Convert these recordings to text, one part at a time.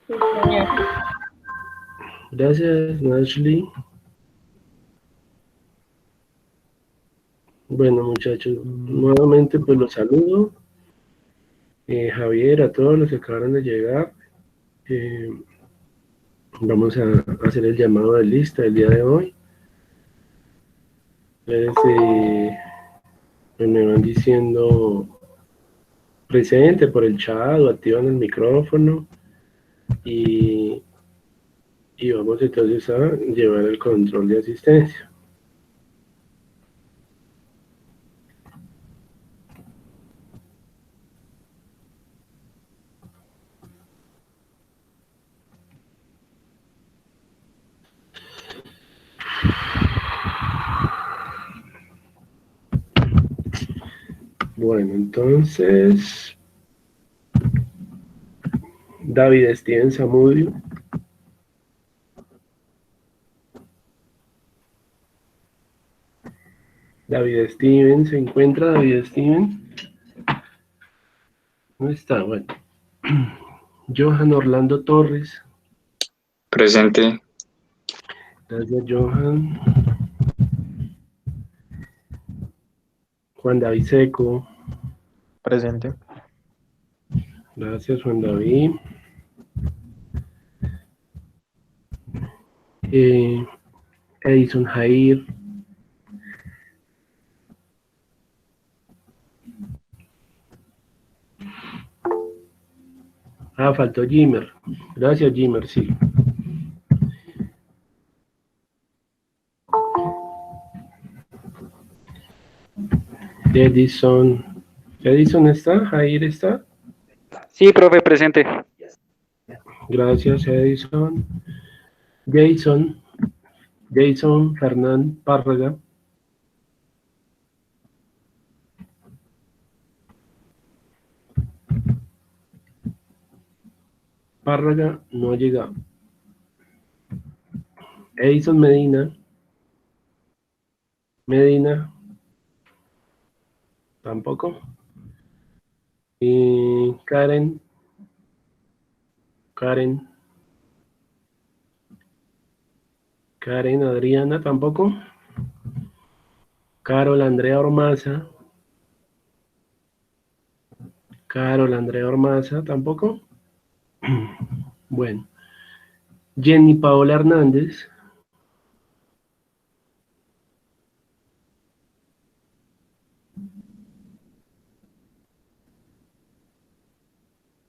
Sí, señor. Gracias, Ashley. Bueno, muchachos, nuevamente pues los saludo. Javier, a todos los que acabaron de llegar. Eh, Vamos a hacer el llamado de lista el día de hoy. Ustedes me van diciendo presente por el chat o activan el micrófono y, y vamos entonces a llevar el control de asistencia. Bueno, entonces, David Steven Zamudio. David Steven, ¿se encuentra David Steven? ¿No está? Bueno. Johan Orlando Torres. Presente. Gracias, Johan. Juan David Seco. Presente. Gracias, Juan David. Edison Jair. Ah, faltó Jimmer. Gracias, Jimmer, sí. Edison. ¿Edison está? ¿Jair está? Sí, profe, presente. Gracias, Edison. Jason. Jason Fernán Párraga. Párraga no ha llegado. Edison Medina. Medina. Tampoco. Y Karen. Karen. Karen Adriana tampoco. Carol Andrea Ormaza. Carol Andrea Ormaza tampoco. Bueno. Jenny Paola Hernández.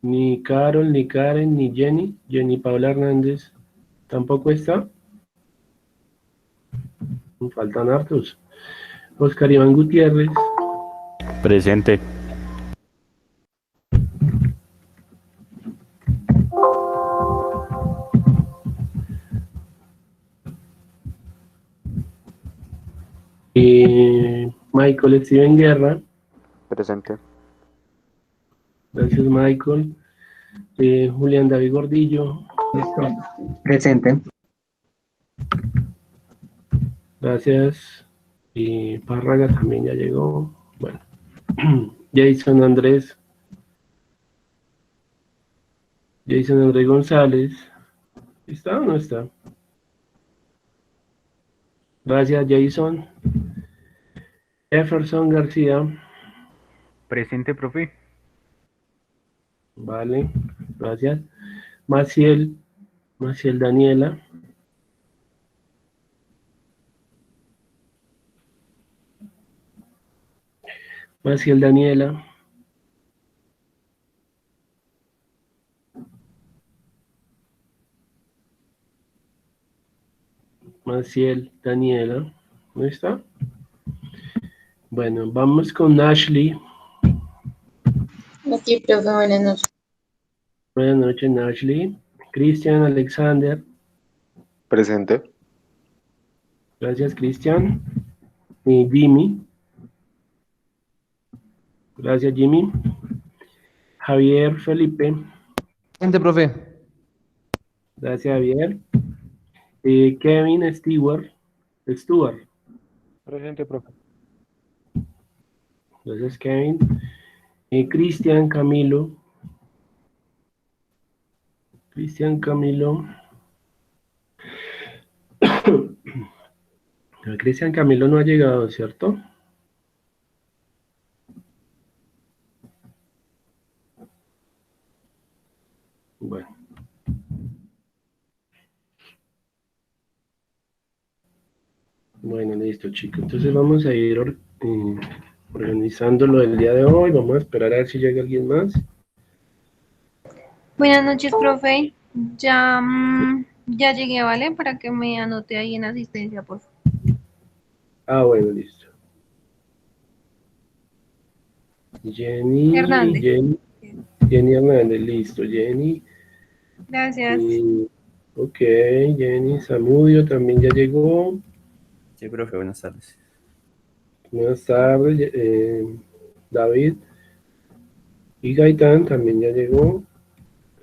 Ni Carol, ni Karen, ni Jenny. Jenny Paola Hernández tampoco está. Faltan hartos. Oscar Iván Gutiérrez. Presente. Michael Steven Guerra. Presente. Gracias, Michael. Julián David Gordillo. Presente. Gracias. Y Párraga también ya llegó. Bueno. Jason Andrés. Jason Andrés González. ¿Está o no está? Gracias, Jason. Jefferson García. Presente, profe. Vale, gracias. Maciel Daniela. Maciel Daniela. Maciel Daniela. ¿No está? Bueno, vamos con Ashley. Aquí, profe, buenas noches. Buenas noches, Ashley. Cristian Alexander. Presente. Gracias, Cristian. Y Jimmy. Gracias, Jimmy. Javier Felipe. Presente, profe. Gracias, Javier. Kevin Stewart. Presente, profe. Gracias, Kevin. Cristian Camilo. Cristian Camilo. Cristian Camilo no ha llegado, ¿cierto? Bueno. Bueno, listo, chicos. Entonces vamos a ir organizando lo del día de hoy. Vamos a esperar a ver si llega alguien más. Buenas noches, profe. Ya, ya llegué, ¿vale? Para que me anote ahí en asistencia, por favor. Ah, bueno, listo. Jenny Hernández. Jenny Hernández, listo. Jenny. Gracias. Ok, Jenny Zamudio también ya llegó. Sí, profe, buenas tardes. Buenas tardes, David. Y Gaitán también ya llegó.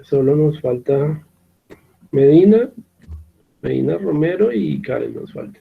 Solo nos falta Medina Romero y Karen nos falta.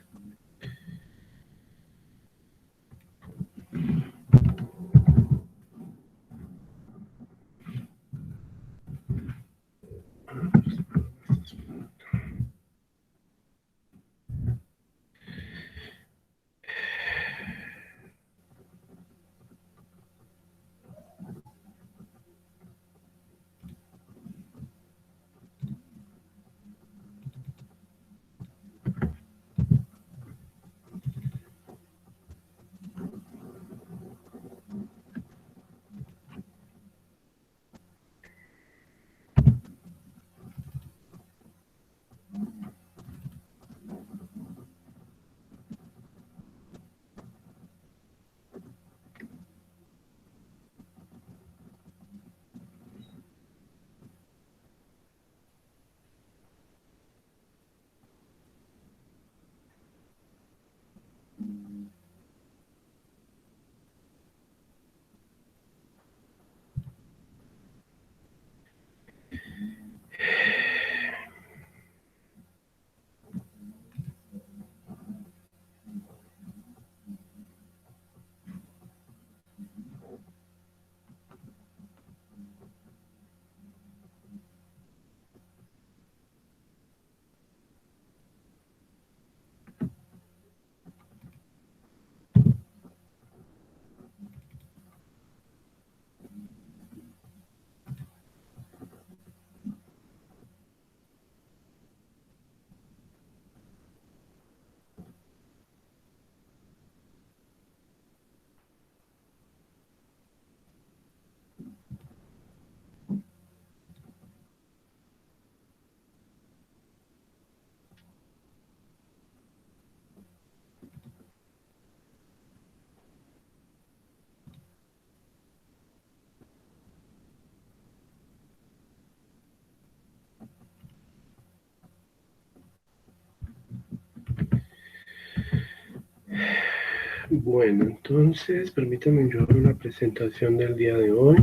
Bueno, entonces, permítanme yo abro la presentación del día de hoy.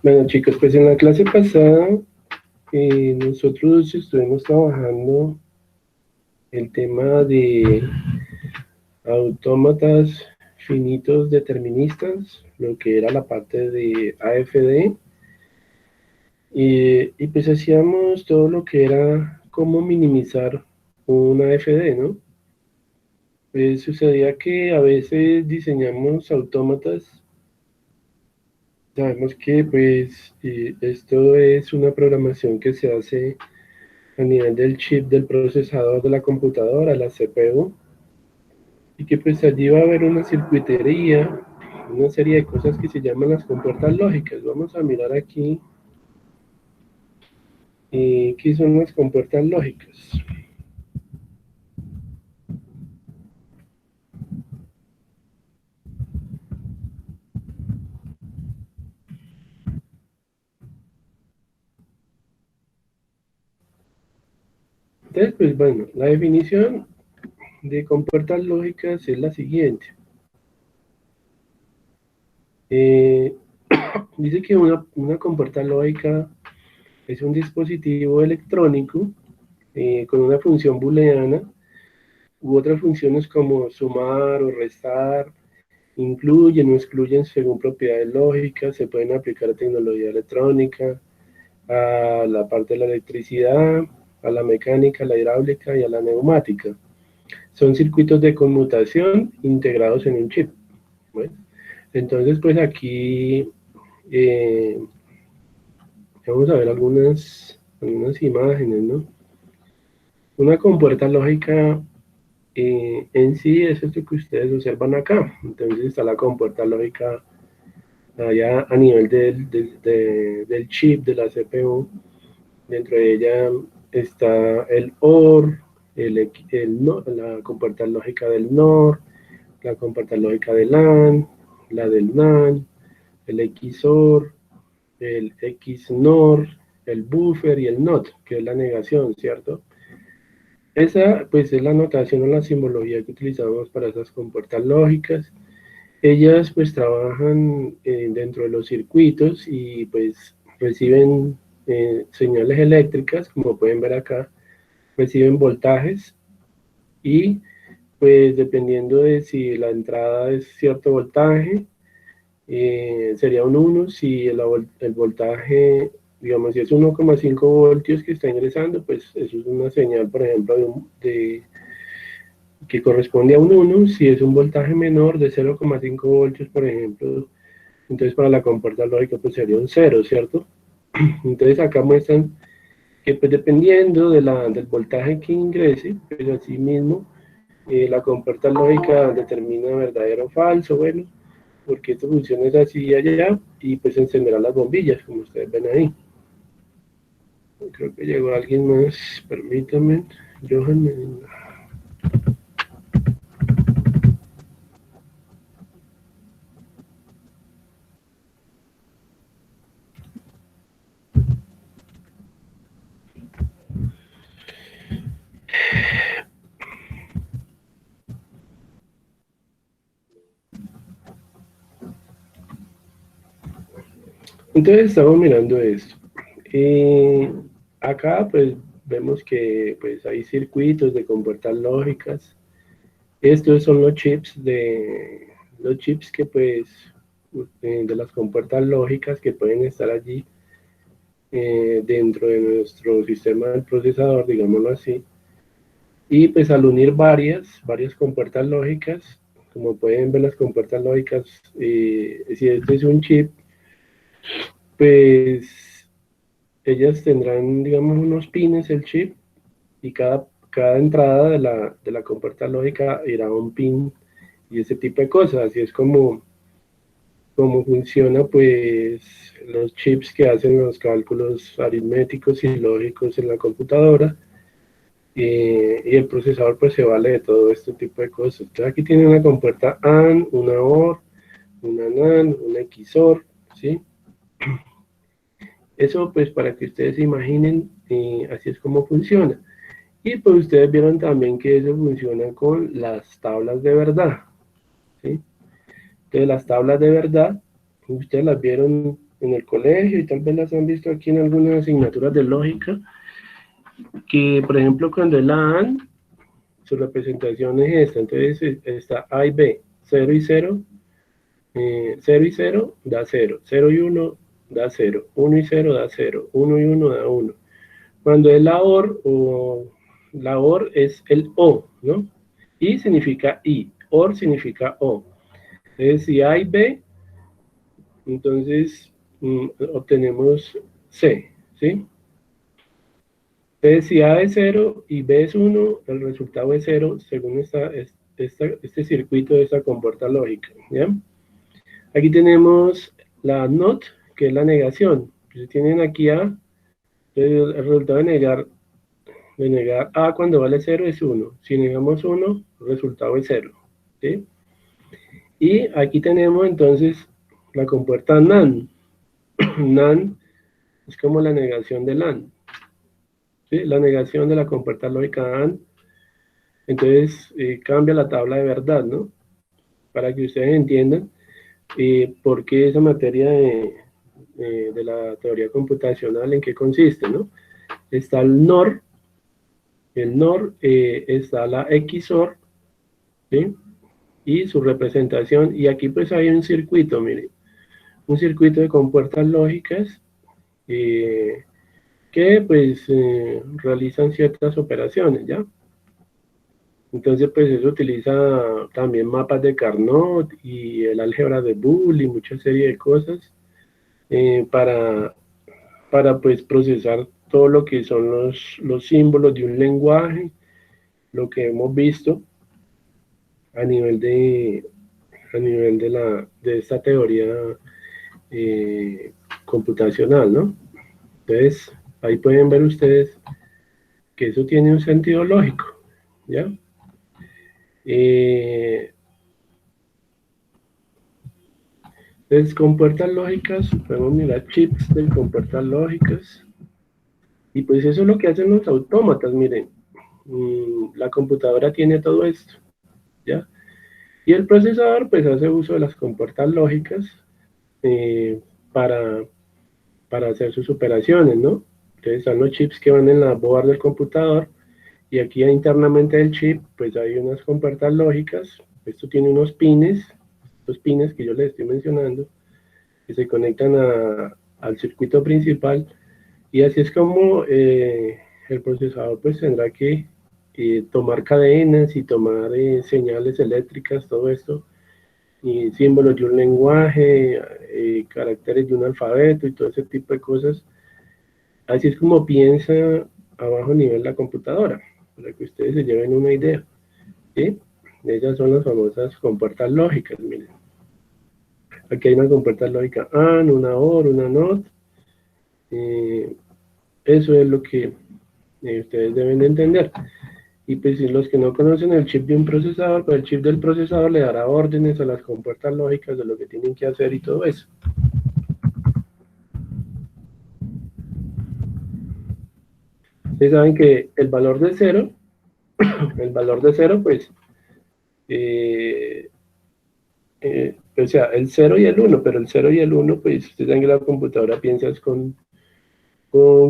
Bueno, chicos, pues en la clase pasada nosotros estuvimos trabajando el tema de autómatas finitos deterministas, lo que era la parte de AFD, y pues hacíamos todo lo que era cómo minimizar un AFD, ¿no? Pues sucedía que a veces diseñamos autómatas. Sabemos que pues esto es una programación que se hace a nivel del chip del procesador de la computadora, la CPU, y que pues allí va a haber una circuitería, una serie de cosas que se llaman las compuertas lógicas. Vamos a mirar aquí qué son las compuertas lógicas. Entonces, pues bueno, la definición de compuertas lógicas es la siguiente. dice que una compuerta lógica es un dispositivo electrónico con una función booleana u otras funciones como sumar o restar, incluyen o excluyen según propiedades lógicas, se pueden aplicar a tecnología electrónica, a la parte de la electricidad, a la mecánica, a la hidráulica y a la neumática. Son circuitos de conmutación integrados en un chip. Bueno, entonces, pues aquí vamos a ver algunas imágenes, ¿no? Una compuerta lógica en sí es esto que ustedes observan acá. Entonces está la compuerta lógica allá a nivel del chip de la CPU. Dentro de ella está el OR, la compuerta lógica del NOR, la compuerta lógica del LAN, la del NAN, el XOR, el XNOR, el buffer y el NOT, que es la negación, ¿cierto? Esa pues es la notación o la simbología que utilizamos para esas compuertas lógicas. Ellas pues trabajan dentro de los circuitos y pues reciben señales eléctricas, como pueden ver acá, reciben voltajes y pues dependiendo de si la entrada es cierto voltaje, sería un 1, si el voltaje, digamos, si es 1,5 voltios que está ingresando, pues eso es una señal, por ejemplo, que corresponde a un 1, si es un voltaje menor de 0,5 voltios, por ejemplo, entonces para la compuerta lógica pues sería un 0, ¿cierto? Entonces acá muestran que pues dependiendo del voltaje que ingrese, pues así mismo la compuerta lógica determina verdadero o falso, bueno, porque esto funciona así y allá, y pues encenderá las bombillas, como ustedes ven ahí. Creo que llegó alguien más, permítanme, Johan. Entonces estamos mirando esto. Acá pues vemos que pues hay circuitos de compuertas lógicas. Estos son los chips que pues de las compuertas lógicas que pueden estar allí dentro de nuestro sistema del procesador, digámoslo así. Y pues al unir varias compuertas lógicas, como pueden ver las compuertas lógicas, si este es un chip, pues ellas tendrán, digamos, unos pines el chip, y cada entrada de la compuerta lógica irá a un pin y ese tipo de cosas. Así es como funciona pues los chips que hacen los cálculos aritméticos y lógicos en la computadora. Y el procesador pues se vale de todo este tipo de cosas. Entonces aquí tiene una compuerta AND, una OR, una NAND, una XOR, ¿sí? Eso pues para que ustedes se imaginen, así es como funciona. Y pues ustedes vieron también que eso funciona con las tablas de verdad, ¿sí? Entonces las tablas de verdad, ustedes las vieron en el colegio y tal vez las han visto aquí en algunas asignaturas de lógica, que por ejemplo cuando es la AND, su representación es esta. Entonces está A y B, 0 y 0, 0 y 0 da 0, 0 y 1 da 0, 1 y 0 da 0, 1 y 1 da 1. Cuando es la OR, la OR es el O, ¿no? I significa I, OR significa O. Entonces si A y B, entonces obtenemos C, ¿sí? Entonces si A es 0 y B es 1, el resultado es 0 según este circuito de esta compuerta lógica, ¿ya? Aquí tenemos la NOT, que es la negación. Si tienen aquí A, el resultado de negar A cuando vale 0 es 1. Si negamos 1, el resultado es 0, ¿sí? Y aquí tenemos entonces la compuerta NAND. NAND es como la negación de LAN, ¿sí? La negación de la compuerta lógica AND. Entonces cambia la tabla de verdad, ¿no? Para que ustedes entiendan. ¿por qué esa materia de la teoría computacional, en qué consiste, ¿no? Está el NOR, está la XOR, ¿sí? Y su representación, y aquí pues hay un circuito, miren, un circuito de compuertas lógicas que pues realizan ciertas operaciones, ¿ya? Entonces pues eso utiliza también mapas de Carnot y el álgebra de Boole y mucha serie de cosas para pues procesar todo lo que son los símbolos de un lenguaje, lo que hemos visto a nivel de esta teoría computacional, ¿no? Entonces, ahí pueden ver ustedes que eso tiene un sentido lógico, ¿ya? Entonces, compuertas lógicas, podemos mirar chips de compuertas lógicas, y pues eso es lo que hacen los autómatas, miren, la computadora tiene todo esto, ¿ya? Y el procesador pues hace uso de las compuertas lógicas para hacer sus operaciones, ¿no? Entonces están los chips que van en la board del computador, y aquí internamente del chip pues hay unas compuertas lógicas. Esto tiene unos pines, estos pines que yo les estoy mencionando, que se conectan al circuito principal, y así es como el procesador pues tendrá que tomar cadenas y tomar señales eléctricas, todo esto, y símbolos de un lenguaje, caracteres de un alfabeto y todo ese tipo de cosas. Así es como piensa a bajo nivel la computadora, para que ustedes se lleven una idea, ¿sí? Ellas son las famosas compuertas lógicas, miren. Aquí hay una compuerta lógica AND, una OR, una NOT. Eso es lo que ustedes deben de entender. Y pues si los que no conocen el chip de un procesador, pues el chip del procesador le dará órdenes a las compuertas lógicas de lo que tienen que hacer y todo eso. Ustedes saben que el valor de cero pues, o sea, el 0 y el 1, pero el 0 y el 1, pues ustedes saben que la computadora piensa con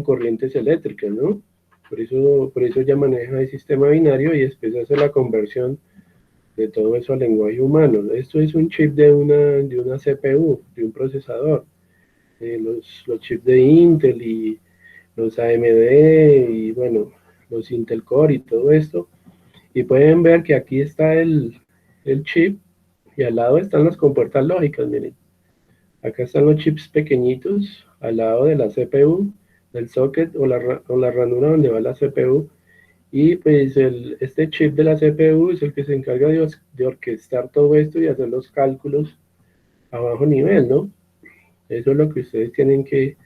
corrientes eléctricas, ¿no? Por eso ya maneja el sistema binario y después hace la conversión de todo eso al lenguaje humano. Esto es un chip de una CPU, de un procesador. Los chips de Intel y los AMD y bueno, los Intel Core y todo esto. Y pueden ver que aquí está el chip y al lado están las compuertas lógicas, miren. Acá están los chips pequeñitos al lado de la CPU, del socket o la ranura donde va la CPU. Y pues este chip de la CPU es el que se encarga de orquestar todo esto y hacer los cálculos a bajo nivel, ¿no? Eso es lo que ustedes tienen que...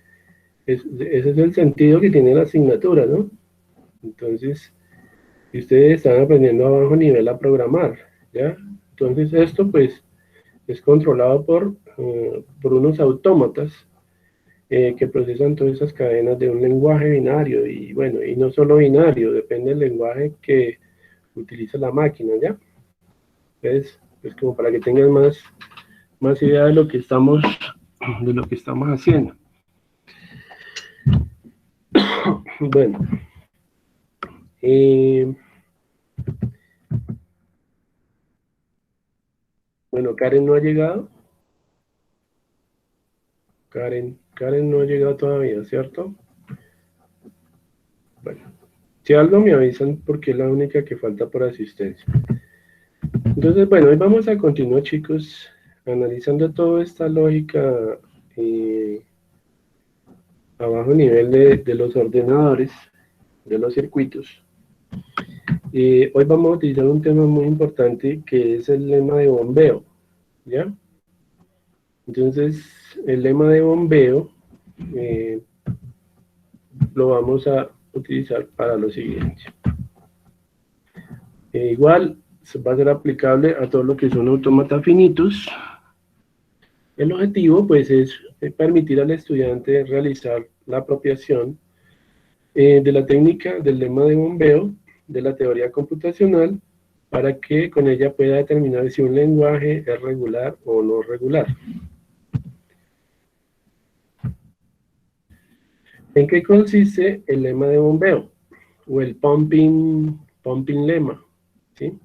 ese es el sentido que tiene la asignatura, ¿no? Entonces, ustedes están aprendiendo a bajo nivel a programar, ¿ya? Entonces esto pues es controlado por unos autómatas que procesan todas esas cadenas de un lenguaje binario, y bueno, y no solo binario, depende del lenguaje que utiliza la máquina, ¿ya? Entonces, es como para que tengan más idea de lo que estamos haciendo. Bueno, bueno, Karen no ha llegado. Karen no ha llegado todavía, ¿cierto? Bueno, si algo me avisan porque es la única que falta por asistencia. Entonces, bueno, hoy vamos a continuar, chicos, analizando toda esta lógica a bajo nivel de los ordenadores, de los circuitos. Hoy vamos a utilizar un tema muy importante que es el lema de bombeo, ¿ya? Entonces, el lema de bombeo lo vamos a utilizar para lo siguiente. Igual va a ser aplicable a todo lo que son autómatas finitos. El objetivo pues es permitir al estudiante realizar la apropiación de la técnica del lema de bombeo, de la teoría computacional para que con ella pueda determinar si un lenguaje es regular o no regular. ¿En qué consiste el lema de bombeo? O el pumping lema, ¿sí?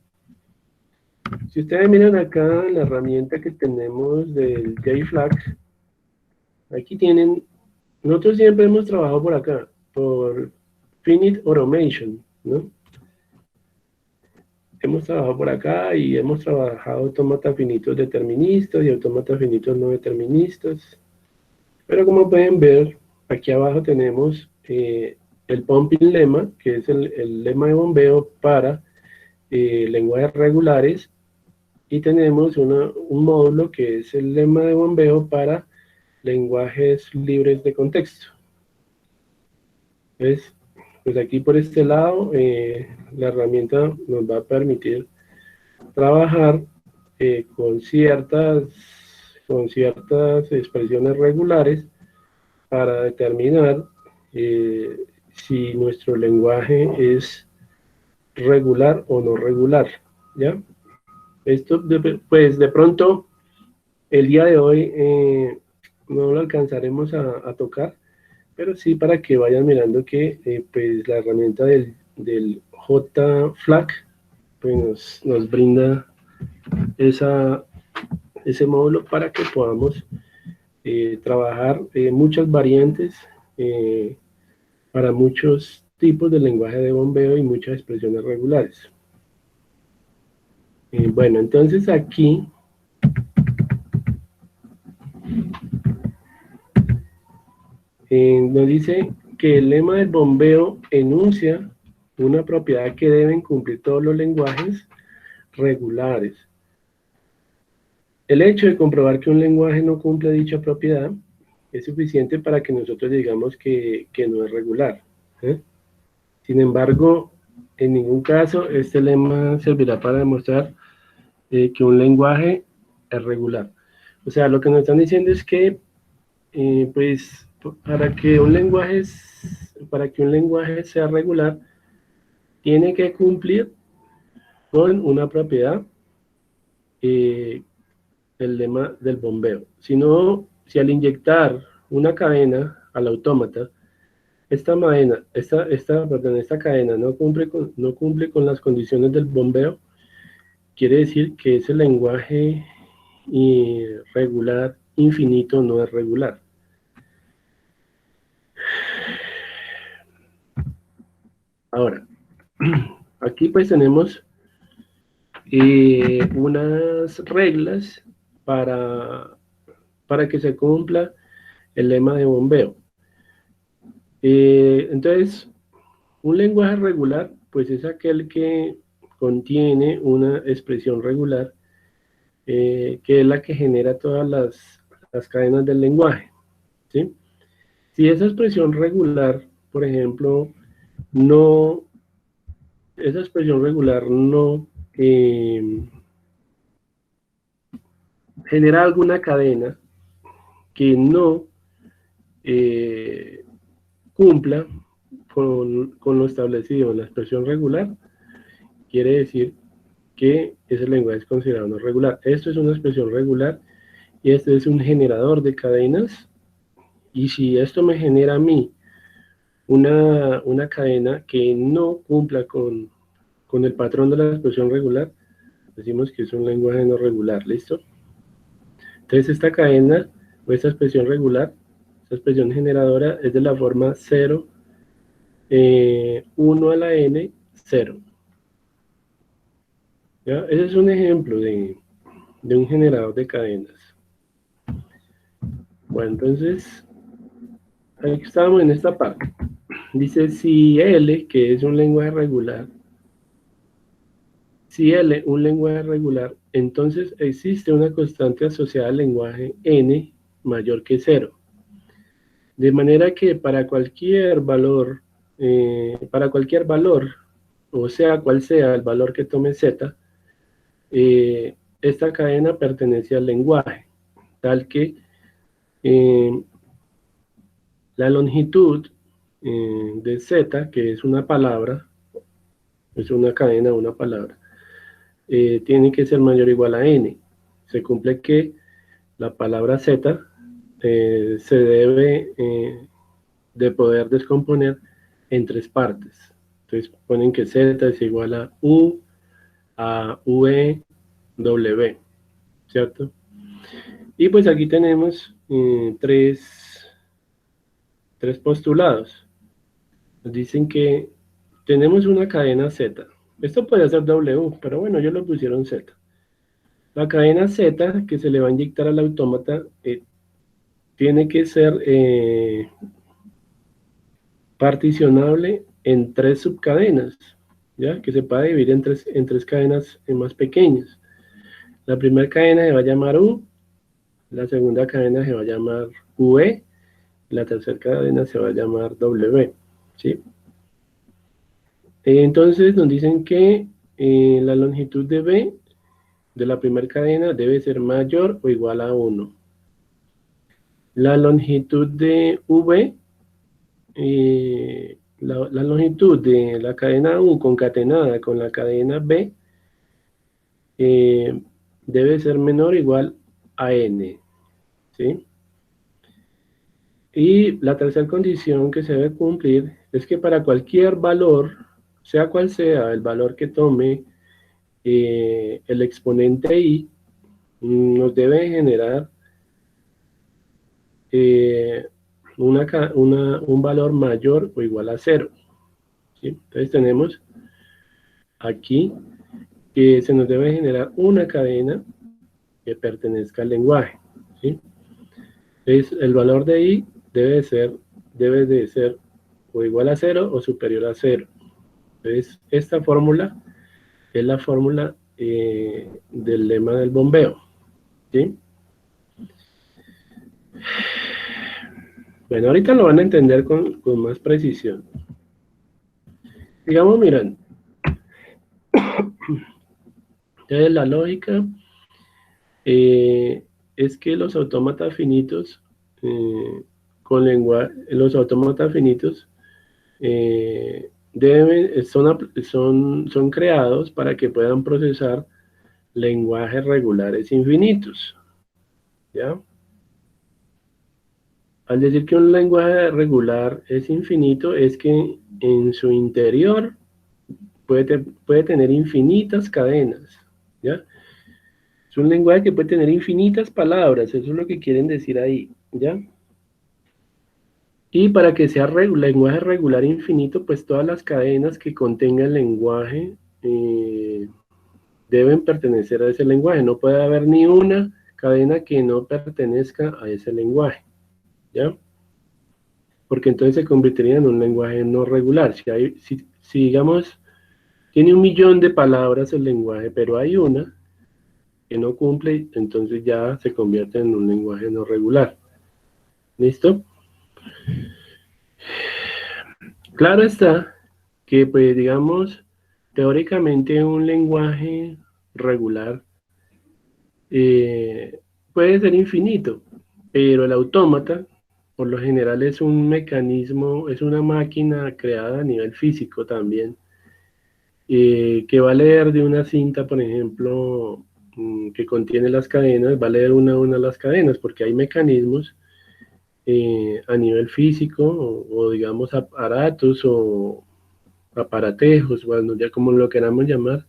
Si ustedes miran acá la herramienta que tenemos del JFlag, aquí tienen, nosotros siempre hemos trabajado por acá, por Finite Automation, ¿no? Hemos trabajado por acá y hemos trabajado autómatas finitos deterministas y autómatas finitos no deterministas. Pero como pueden ver, aquí abajo tenemos el pumping lema, que es el lema de bombeo para lenguajes regulares, y tenemos un módulo que es el lema de bombeo para lenguajes libres de contexto. Entonces, pues aquí por este lado, la herramienta nos va a permitir trabajar con ciertas expresiones regulares para determinar si nuestro lenguaje es regular o no regular, ¿ya? Esto, pues de pronto, el día de hoy no lo alcanzaremos a tocar, pero sí para que vayan mirando que pues la herramienta del JFlag pues nos brinda ese módulo para que podamos trabajar muchas variantes para muchos tipos de lenguaje de bombeo y muchas expresiones regulares. Bueno, entonces aquí nos dice que el lema del bombeo enuncia una propiedad que deben cumplir todos los lenguajes regulares. El hecho de comprobar que un lenguaje no cumple dicha propiedad es suficiente para que nosotros digamos que no es regular. Sin embargo, en ningún caso este lema servirá para demostrar que un lenguaje es regular. O sea, lo que nos están diciendo es que pues para que un lenguaje sea regular, tiene que cumplir con una propiedad, el lema del bombeo. Si no, si al inyectar una cadena al autómata, esta cadena no cumple con las condiciones del bombeo, quiere decir que ese lenguaje regular infinito no es regular. Ahora, aquí pues tenemos unas reglas para que se cumpla el lema de bombeo. Entonces, un lenguaje regular pues es aquel que contiene una expresión regular, que es la que genera todas las cadenas del lenguaje, ¿sí? Si esa expresión regular, por ejemplo, no genera alguna cadena que no cumpla con lo establecido en la expresión regular, quiere decir que ese lenguaje es considerado no regular. Esto es una expresión regular y este es un generador de cadenas, y si esto me genera a mí una cadena que no cumpla con el patrón de la expresión regular, decimos que es un lenguaje no regular. ¿Listo? Entonces esta cadena o esta expresión regular, esta expresión generadora, es de la forma 0, 1 a la n, 0. ¿Ya? Ese es un ejemplo de un generador de cadenas. Bueno, entonces, aquí estamos en esta parte. Dice, si L, que es un lenguaje regular, si L, un lenguaje regular, entonces existe una constante asociada al lenguaje n mayor que 0. De manera que para cualquier valor, o sea cual sea el valor que tome z, esta cadena pertenece al lenguaje, tal que la longitud de z, que es una palabra, es una cadena, una palabra, tiene que ser mayor o igual a n. Se cumple que la palabra z se debe de poder descomponer en 3 partes. Entonces ponen que z es igual a u, a ue, w, ¿cierto? Y pues aquí tenemos tres postulados. Nos dicen que tenemos una cadena z. Esto puede ser w, pero bueno, ellos lo pusieron z. La cadena z que se le va a inyectar al autómata tiene que ser particionable en 3 subcadenas, ¿ya? Que se puede dividir en tres cadenas más pequeñas. La primera cadena se va a llamar U, la segunda cadena se va a llamar UE, la tercera cadena se va a llamar W, ¿sí? Entonces nos dicen que la longitud de B de la primera cadena debe ser mayor o igual a 1. La longitud de V, la longitud de la cadena U concatenada con la cadena B debe ser menor o igual a n, ¿sí? Y la tercera condición que se debe cumplir es que para cualquier valor, sea cual sea el valor que tome el exponente i, nos debe generar un valor mayor o igual a 0, ¿sí? Entonces tenemos aquí que se nos debe generar una cadena que pertenezca al lenguaje, ¿sí? Entonces el valor de i debe de ser o igual a 0 o superior a 0. Entonces esta fórmula es la fórmula del lema del bombeo, ¿sí? Bueno, ahorita lo van a entender con más precisión. Digamos, miren, entonces la lógica es que los autómatas finitos son creados para que puedan procesar lenguajes regulares infinitos, ¿ya? Al decir que un lenguaje regular es infinito, es que en su interior puede tener infinitas cadenas, ¿ya? Es un lenguaje que puede tener infinitas palabras, eso es lo que quieren decir ahí, ¿ya? Y para que sea lenguaje regular infinito, pues todas las cadenas que contenga el lenguaje deben pertenecer a ese lenguaje. No puede haber ni una cadena que no pertenezca a ese lenguaje, ¿ya? Porque entonces se convertiría en un lenguaje no regular. Si digamos, tiene 1.000.000 de palabras el lenguaje, pero hay una que no cumple, entonces ya se convierte en un lenguaje no regular. ¿Listo? Claro está que, pues, digamos, teóricamente un lenguaje regular puede ser infinito, pero el autómata, por lo general, es un mecanismo, es una máquina creada a nivel físico también, que va a leer de una cinta, por ejemplo, que contiene las cadenas, va a leer una a una las cadenas, porque hay mecanismos a nivel físico, o digamos aparatos o aparatejos, bueno, ya como lo queramos llamar,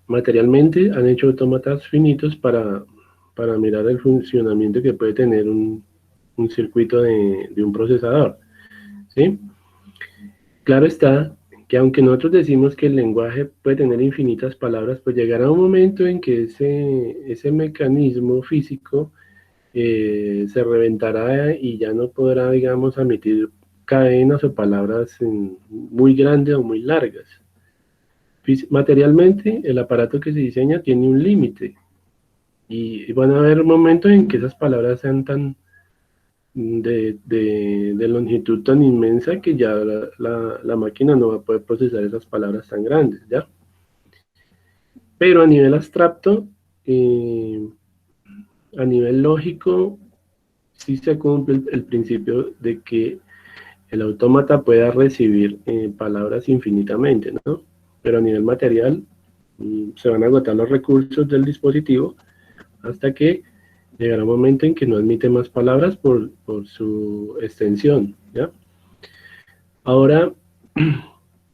materialmente han hecho autómatas finitos para mirar el funcionamiento que puede tener un circuito de un procesador, ¿sí? Claro está que aunque nosotros decimos que el lenguaje puede tener infinitas palabras, pues llegará un momento en que ese mecanismo físico se reventará y ya no podrá, digamos, emitir cadenas o palabras muy grandes o muy largas. Materialmente, el aparato que se diseña tiene un límite y van a haber momentos en que esas palabras sean tan de longitud tan inmensa que ya la máquina no va a poder procesar esas palabras tan grandes, ¿ya? Pero a nivel abstracto, a nivel lógico, sí se cumple el principio de que el autómata pueda recibir palabras infinitamente, ¿no? Pero a nivel material se van a agotar los recursos del dispositivo hasta que llegará un momento en que no admite más palabras por su extensión, ¿ya? Ahora,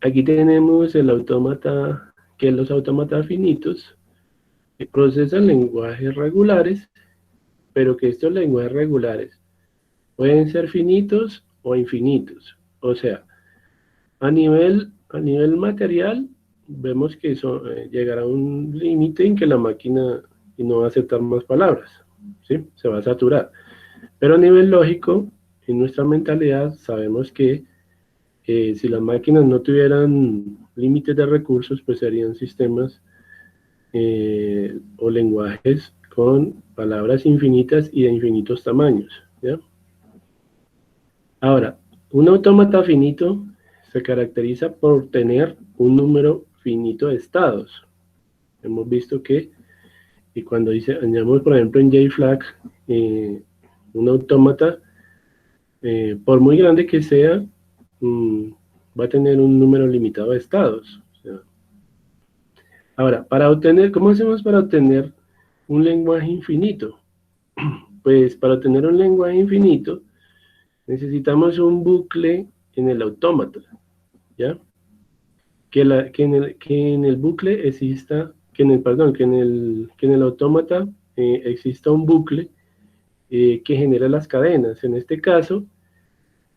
aquí tenemos el autómata, que los autómatas finitos que procesan lenguajes regulares, pero que estos lenguajes regulares pueden ser finitos o infinitos. O sea, a nivel material, vemos que llegará a un límite en que la máquina no va a aceptar más palabras, ¿sí? Se va a saturar. Pero a nivel lógico, en nuestra mentalidad, sabemos que si las máquinas no tuvieran límites de recursos, pues serían sistemas o lenguajes con palabras infinitas y de infinitos tamaños, ¿ya? Ahora, un autómata finito se caracteriza por tener un número finito de estados. Hemos visto que, y cuando añadimos, por ejemplo, en JFlag, un autómata, por muy grande que sea, va a tener un número limitado de estados. O sea, ahora, ¿cómo hacemos para obtener un lenguaje infinito? Pues para obtener un lenguaje infinito, necesitamos un bucle en el autómata, ¿ya? Que en el bucle exista, que en el autómata exista un bucle que genera las cadenas. En este caso,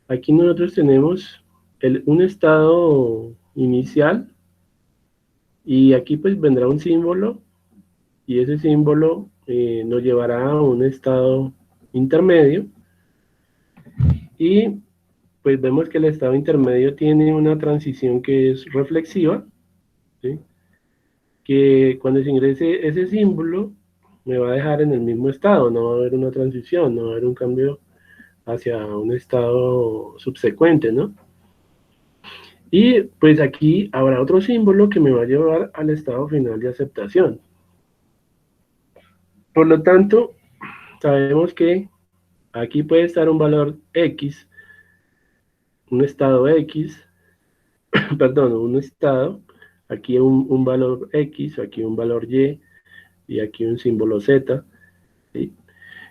aquí nosotros tenemos un estado inicial y aquí pues vendrá un símbolo y ese símbolo nos llevará a un estado intermedio y pues vemos que el estado intermedio tiene una transición que es reflexiva, ¿sí? Que cuando se ingrese ese símbolo me va a dejar en el mismo estado, no va a haber una transición, no va a haber un cambio hacia un estado subsecuente, ¿no? Y pues aquí habrá otro símbolo que me va a llevar al estado final de aceptación. Por lo tanto, sabemos que aquí puede estar un valor X, un estado X, perdón, un estado, aquí un valor X, aquí un valor y aquí un símbolo Z, ¿sí?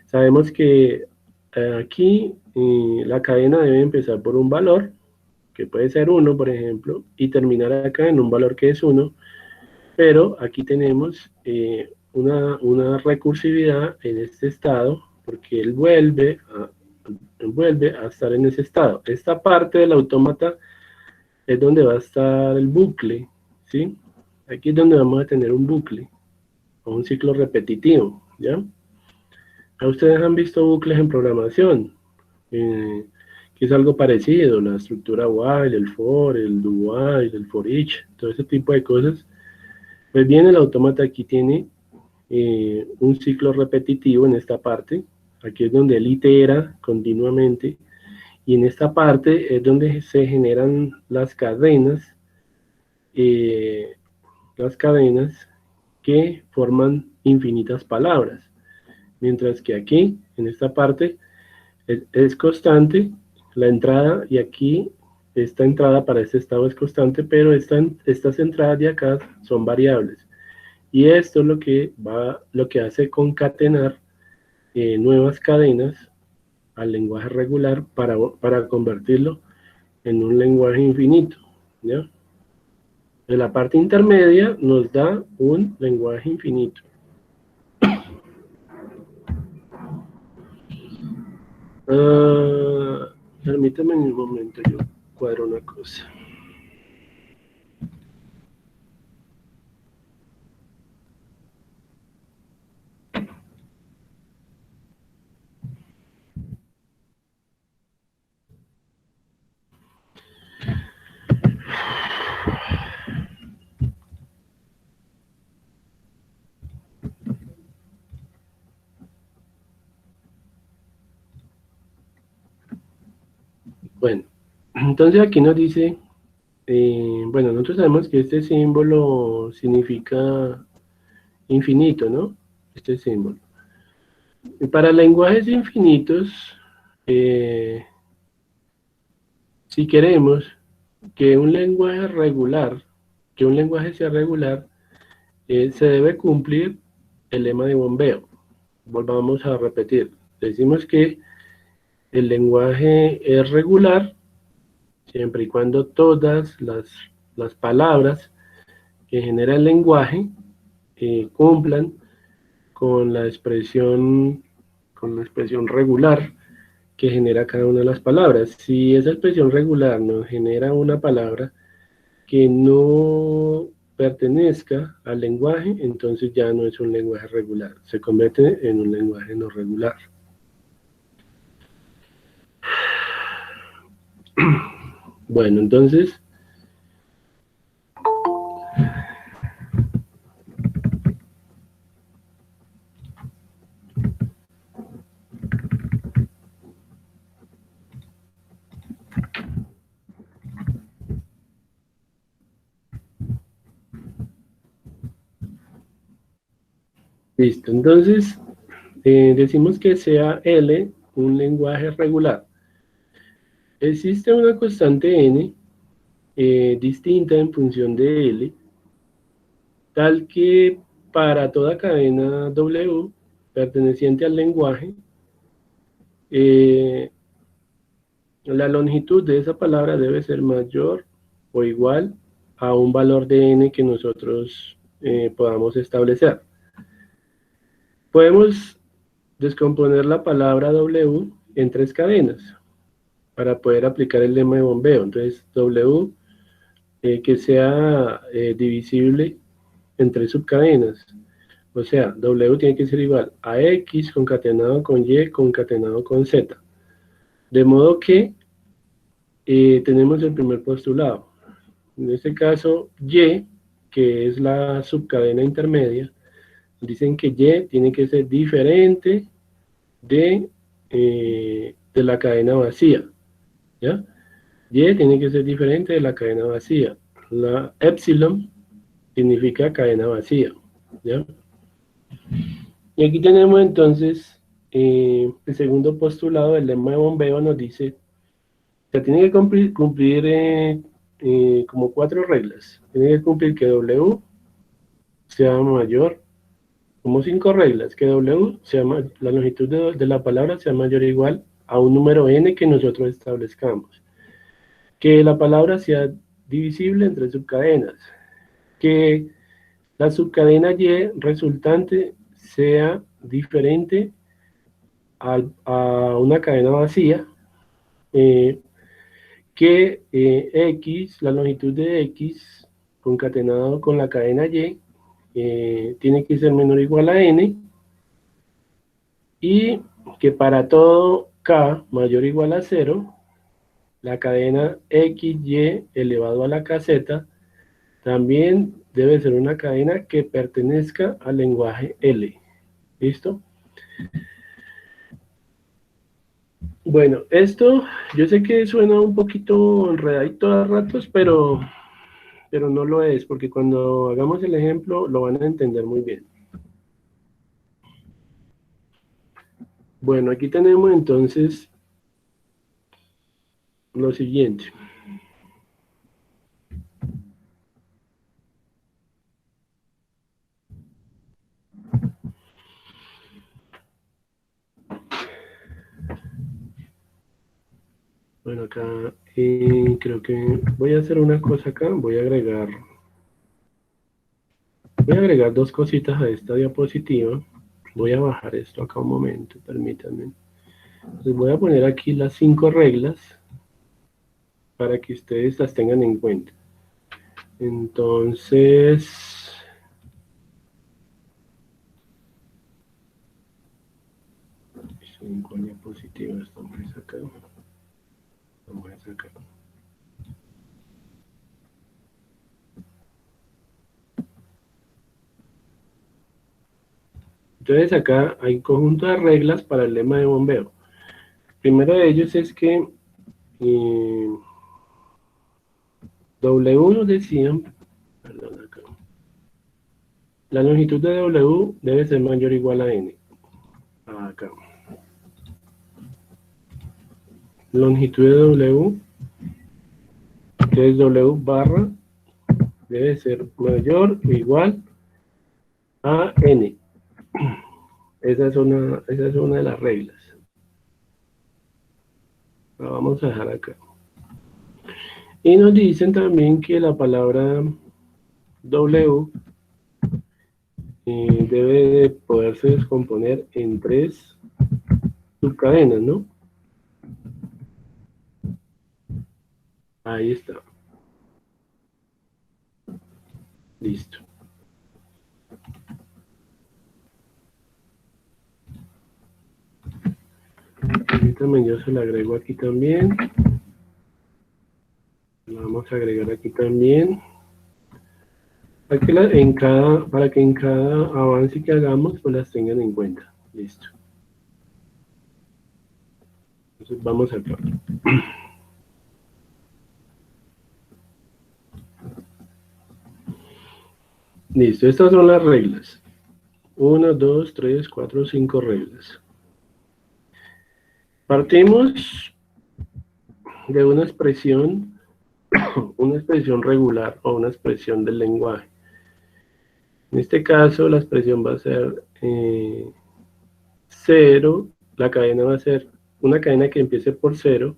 Sabemos que aquí la cadena debe empezar por un valor, que puede ser 1, por ejemplo, y terminar acá en un valor que es 1, pero aquí tenemos una recursividad en este estado, porque él vuelve a estar en ese estado. Esta parte del autómata es donde va a estar el bucle, ¿sí? Aquí es donde vamos a tener un bucle, o un ciclo repetitivo, ¿ya? Ustedes han visto bucles en programación, que es algo parecido, la estructura while, el for, el do while, el for each, todo ese tipo de cosas. Pues bien, el autómata aquí tiene un ciclo repetitivo en esta parte, aquí es donde él itera continuamente, y en esta parte es donde se generan las cadenas que forman infinitas palabras. Mientras que aquí, en esta parte, es constante la entrada, y aquí esta entrada para este estado es constante, pero estas entradas de acá son variables. Y esto es lo que hace concatenar nuevas cadenas al lenguaje regular para convertirlo en un lenguaje infinito, ¿ya? De la parte intermedia nos da un lenguaje infinito. Permítame un momento, yo cuadro una cosa. Bueno, entonces aquí nos dice, bueno, nosotros sabemos que este símbolo significa infinito, ¿no? Este símbolo. Y para lenguajes infinitos, si queremos que un lenguaje sea regular, se debe cumplir el lema de bombeo. Volvamos a repetir. Decimos que el lenguaje es regular siempre y cuando todas las palabras que genera el lenguaje cumplan con la expresión regular que genera cada una de las palabras. Si esa expresión regular nos genera una palabra que no pertenezca al lenguaje, entonces ya no es un lenguaje regular, se convierte en un lenguaje no regular. Bueno, entonces listo, entonces decimos que sea L un lenguaje regular. Existe una constante n distinta en función de L, tal que para toda cadena W perteneciente al lenguaje, la longitud de esa palabra debe ser mayor o igual a un valor de n que nosotros podamos establecer. Podemos descomponer la palabra W en 3 cadenas para poder aplicar el lema de bombeo. Entonces, W que sea divisible en 3 subcadenas. O sea, W tiene que ser igual a X concatenado con Y concatenado con Z. De modo que tenemos el primer postulado. En este caso, Y, que es la subcadena intermedia, dicen que Y tiene que ser diferente de la cadena vacía. ¿Ya? Y tiene que ser diferente de la cadena vacía. La epsilon significa cadena vacía. ¿Ya? Y aquí tenemos entonces el segundo postulado del lema de bombeo. Nos dice que tiene que cumplir como 4 reglas. Tiene que cumplir que W sea mayor, como 5 reglas, que W sea la longitud de la palabra sea mayor o igual a un número n que nosotros establezcamos. Que la palabra sea divisible entre subcadenas. Que la subcadena Y resultante sea diferente a una cadena vacía. Que X, la longitud de X concatenado con la cadena Y tiene que ser menor o igual a n, y que para todo K mayor o igual a 0, la cadena XY elevado a la KZ también debe ser una cadena que pertenezca al lenguaje L. ¿Listo? Bueno, esto yo sé que suena un poquito enredadito a ratos, pero no lo es, porque cuando hagamos el ejemplo lo van a entender muy bien. Bueno, aquí tenemos entonces lo siguiente. Bueno, acá creo que voy a hacer una cosa acá, voy a agregar 2 cositas a esta diapositiva. Voy a bajar esto acá un momento, permítanme. Les voy a poner aquí las 5 reglas para que ustedes las tengan en cuenta. Entonces, ¿en cuál diapositiva estamos acá? Vamos a sacar. Entonces acá hay un conjunto de reglas para el lema de bombeo. El primero de ellos es que W nos decían, perdón, acá, la longitud de W debe ser mayor o igual a n. Acá. Longitud de W, que es W barra, debe ser mayor o igual a n. Esa es una de las reglas. La vamos a dejar acá. Y nos dicen también que la palabra W debe de poderse descomponer en 3 subcadenas, ¿no? Ahí está. Listo. Permítame, yo se la agrego aquí también. La vamos a agregar aquí también. Para que en cada avance que hagamos, pues las tengan en cuenta. Listo. Entonces vamos acá. Listo, estas son las reglas. 1, 2, 3, 4, 5 reglas. Partimos de una expresión regular o una expresión del lenguaje. En este caso, la expresión va a ser 0, la cadena va a ser una cadena que empiece por 0,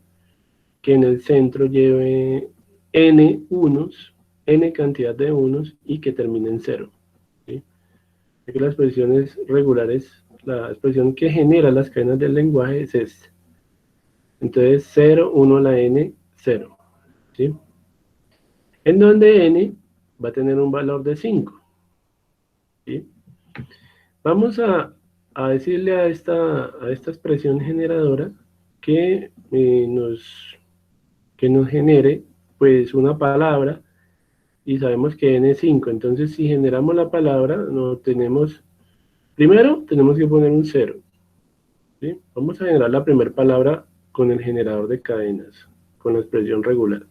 que en el centro lleve n unos, n cantidad de unos, y que termine en 0. ¿Sí? Aquí las expresiones regulares, la expresión que genera las cadenas del lenguaje es esta. Entonces, 0, 1 a la n, 0. ¿Sí? En donde n va a tener un valor de 5. ¿Sí? Vamos a decirle a esta expresión generadora que nos genere pues una palabra, y sabemos que n es 5. Entonces, si generamos la palabra, primero tenemos que poner un 0. ¿Sí? Vamos a generar la primera palabra con el generador de cadenas, con la expresión regular.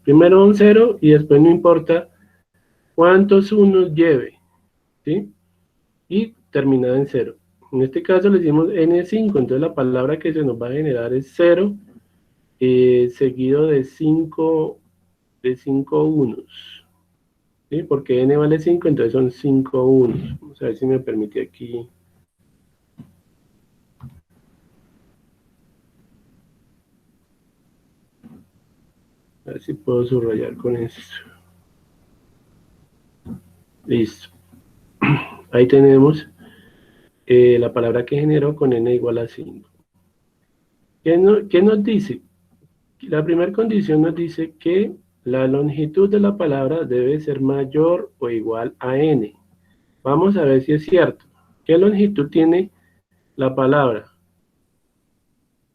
Primero un 0 y después no importa cuántos unos lleve, ¿sí? Y terminada en 0. En este caso le decimos n5, entonces la palabra que se nos va a generar es 0, seguido de 5 unos. ¿Sí? Porque n vale 5, entonces son 5 unos. Vamos a ver si me permite aquí. A ver si puedo subrayar con esto. Listo. Ahí tenemos la palabra que generó con n igual a 5. ¿Qué nos dice? La primera condición nos dice que la longitud de la palabra debe ser mayor o igual a n. Vamos a ver si es cierto. ¿Qué longitud tiene la palabra?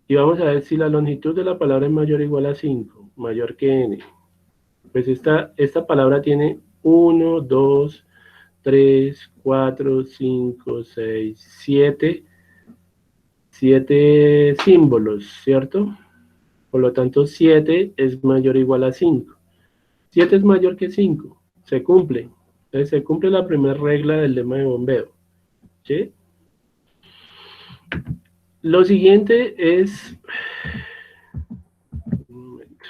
Y vamos a ver si la longitud de la palabra es mayor o igual a 5, mayor que n. Pues esta palabra tiene 1, 2, 3, 4, 5, 6, 7 símbolos, ¿cierto? Por lo tanto, 7 es mayor o igual a 5. 7 es mayor que 5. Se cumple. Entonces, se cumple la primera regla del lema de bombeo. ¿Sí? Lo siguiente es... Un momento.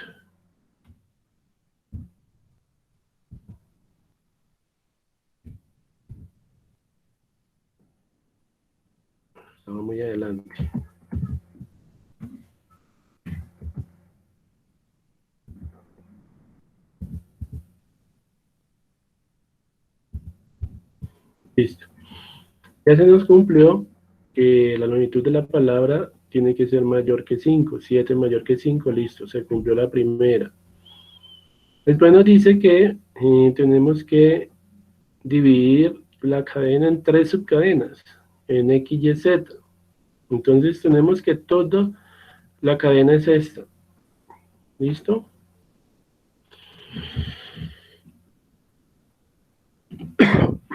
Estaba muy adelante. Listo. Ya se nos cumplió que la longitud de la palabra tiene que ser mayor que 5. 7 mayor que 5, listo, se cumplió la primera. Después nos dice que tenemos que dividir la cadena en 3 subcadenas, en X, Y, Z. Entonces tenemos que toda la cadena es esta. ¿Listo?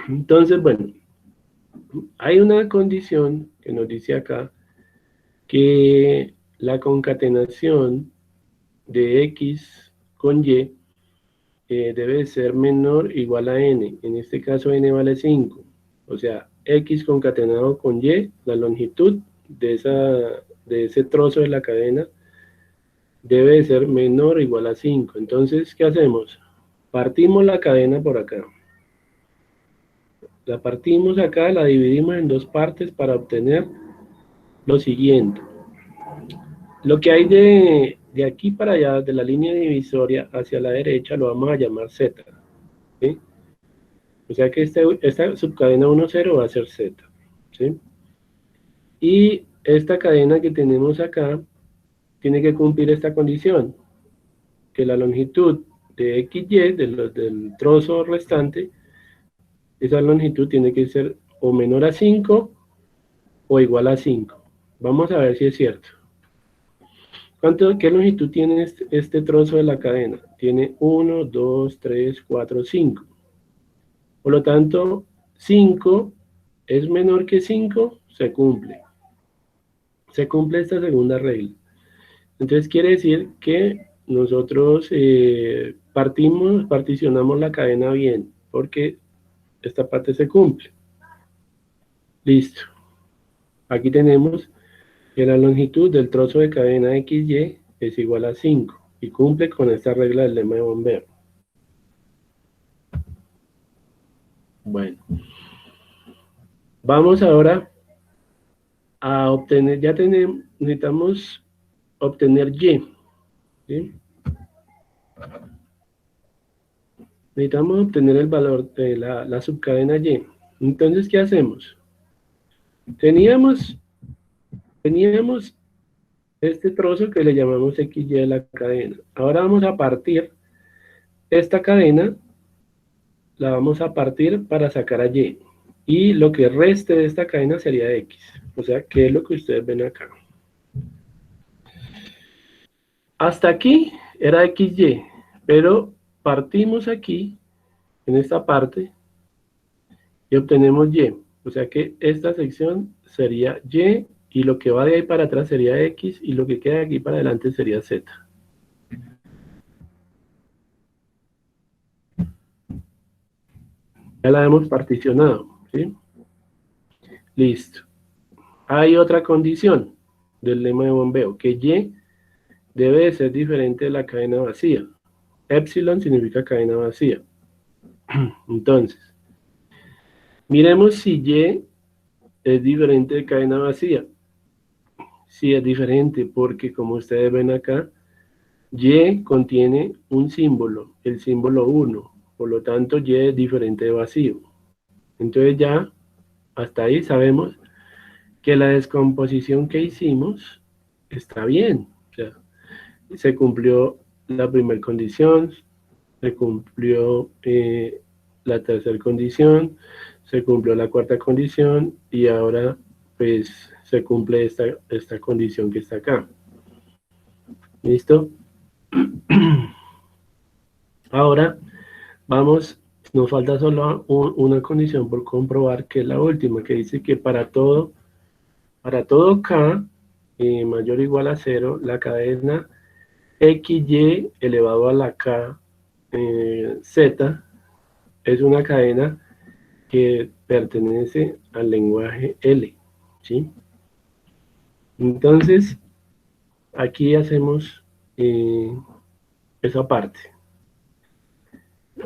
Entonces, bueno, hay una condición que nos dice acá que la concatenación de X con Y debe ser menor o igual a n. En este caso n vale 5. O sea, X concatenado con Y, la longitud de ese trozo de la cadena debe ser menor o igual a 5. Entonces, ¿qué hacemos? Partimos la cadena por acá. La partimos acá, la dividimos en dos partes para obtener lo siguiente. Lo que hay de aquí para allá, de la línea divisoria hacia la derecha, lo vamos a llamar Z. ¿Sí? O sea que esta subcadena 1,0 va a ser Z. ¿Sí? Y esta cadena que tenemos acá tiene que cumplir esta condición, que la longitud de XY, del trozo restante, esa longitud tiene que ser o menor a 5 o igual a 5. Vamos a ver si es cierto. ¿Qué longitud tiene este trozo de la cadena? Tiene 1, 2, 3, 4, 5. Por lo tanto, 5 es menor que 5, se cumple. Se cumple esta segunda regla. Entonces quiere decir que nosotros particionamos la cadena bien, porque esta parte se cumple. Listo. Aquí tenemos que la longitud del trozo de cadena XY es igual a 5 y cumple con esta regla del lema de bombeo. Bueno, vamos ahora a obtener, necesitamos obtener Y. ¿Sí? Necesitamos obtener el valor de la subcadena Y. Entonces, ¿qué hacemos? Teníamos este trozo que le llamamos XY de la cadena. Ahora vamos a partir esta cadena, la vamos a partir para sacar a Y. Y lo que reste de esta cadena sería X. O sea, que es lo que ustedes ven acá. Hasta aquí era XY, pero partimos aquí, en esta parte, y obtenemos Y. O sea que esta sección sería Y, y lo que va de ahí para atrás sería X, y lo que queda de aquí para adelante sería Z. Ya la hemos particionado, ¿sí? Listo. Hay otra condición del lema de bombeo, que Y debe de ser diferente de la cadena vacía. Epsilon significa cadena vacía. Entonces, miremos si Y es diferente de cadena vacía. Sí es diferente porque, como ustedes ven acá, Y contiene un símbolo, el símbolo 1. Por lo tanto, Y es diferente de vacío. Entonces ya, hasta ahí sabemos que la descomposición que hicimos está bien. O sea, se cumplió la primera condición, se cumplió la tercera condición, se cumplió la cuarta condición y ahora pues se cumple esta condición que está acá. ¿Listo? Ahora vamos, nos falta solo una condición por comprobar, que es la última, que dice que para todo K mayor o igual a 0, la cadena XY elevado a la K Z es una cadena que pertenece al lenguaje L, ¿sí? Entonces, aquí hacemos esa parte.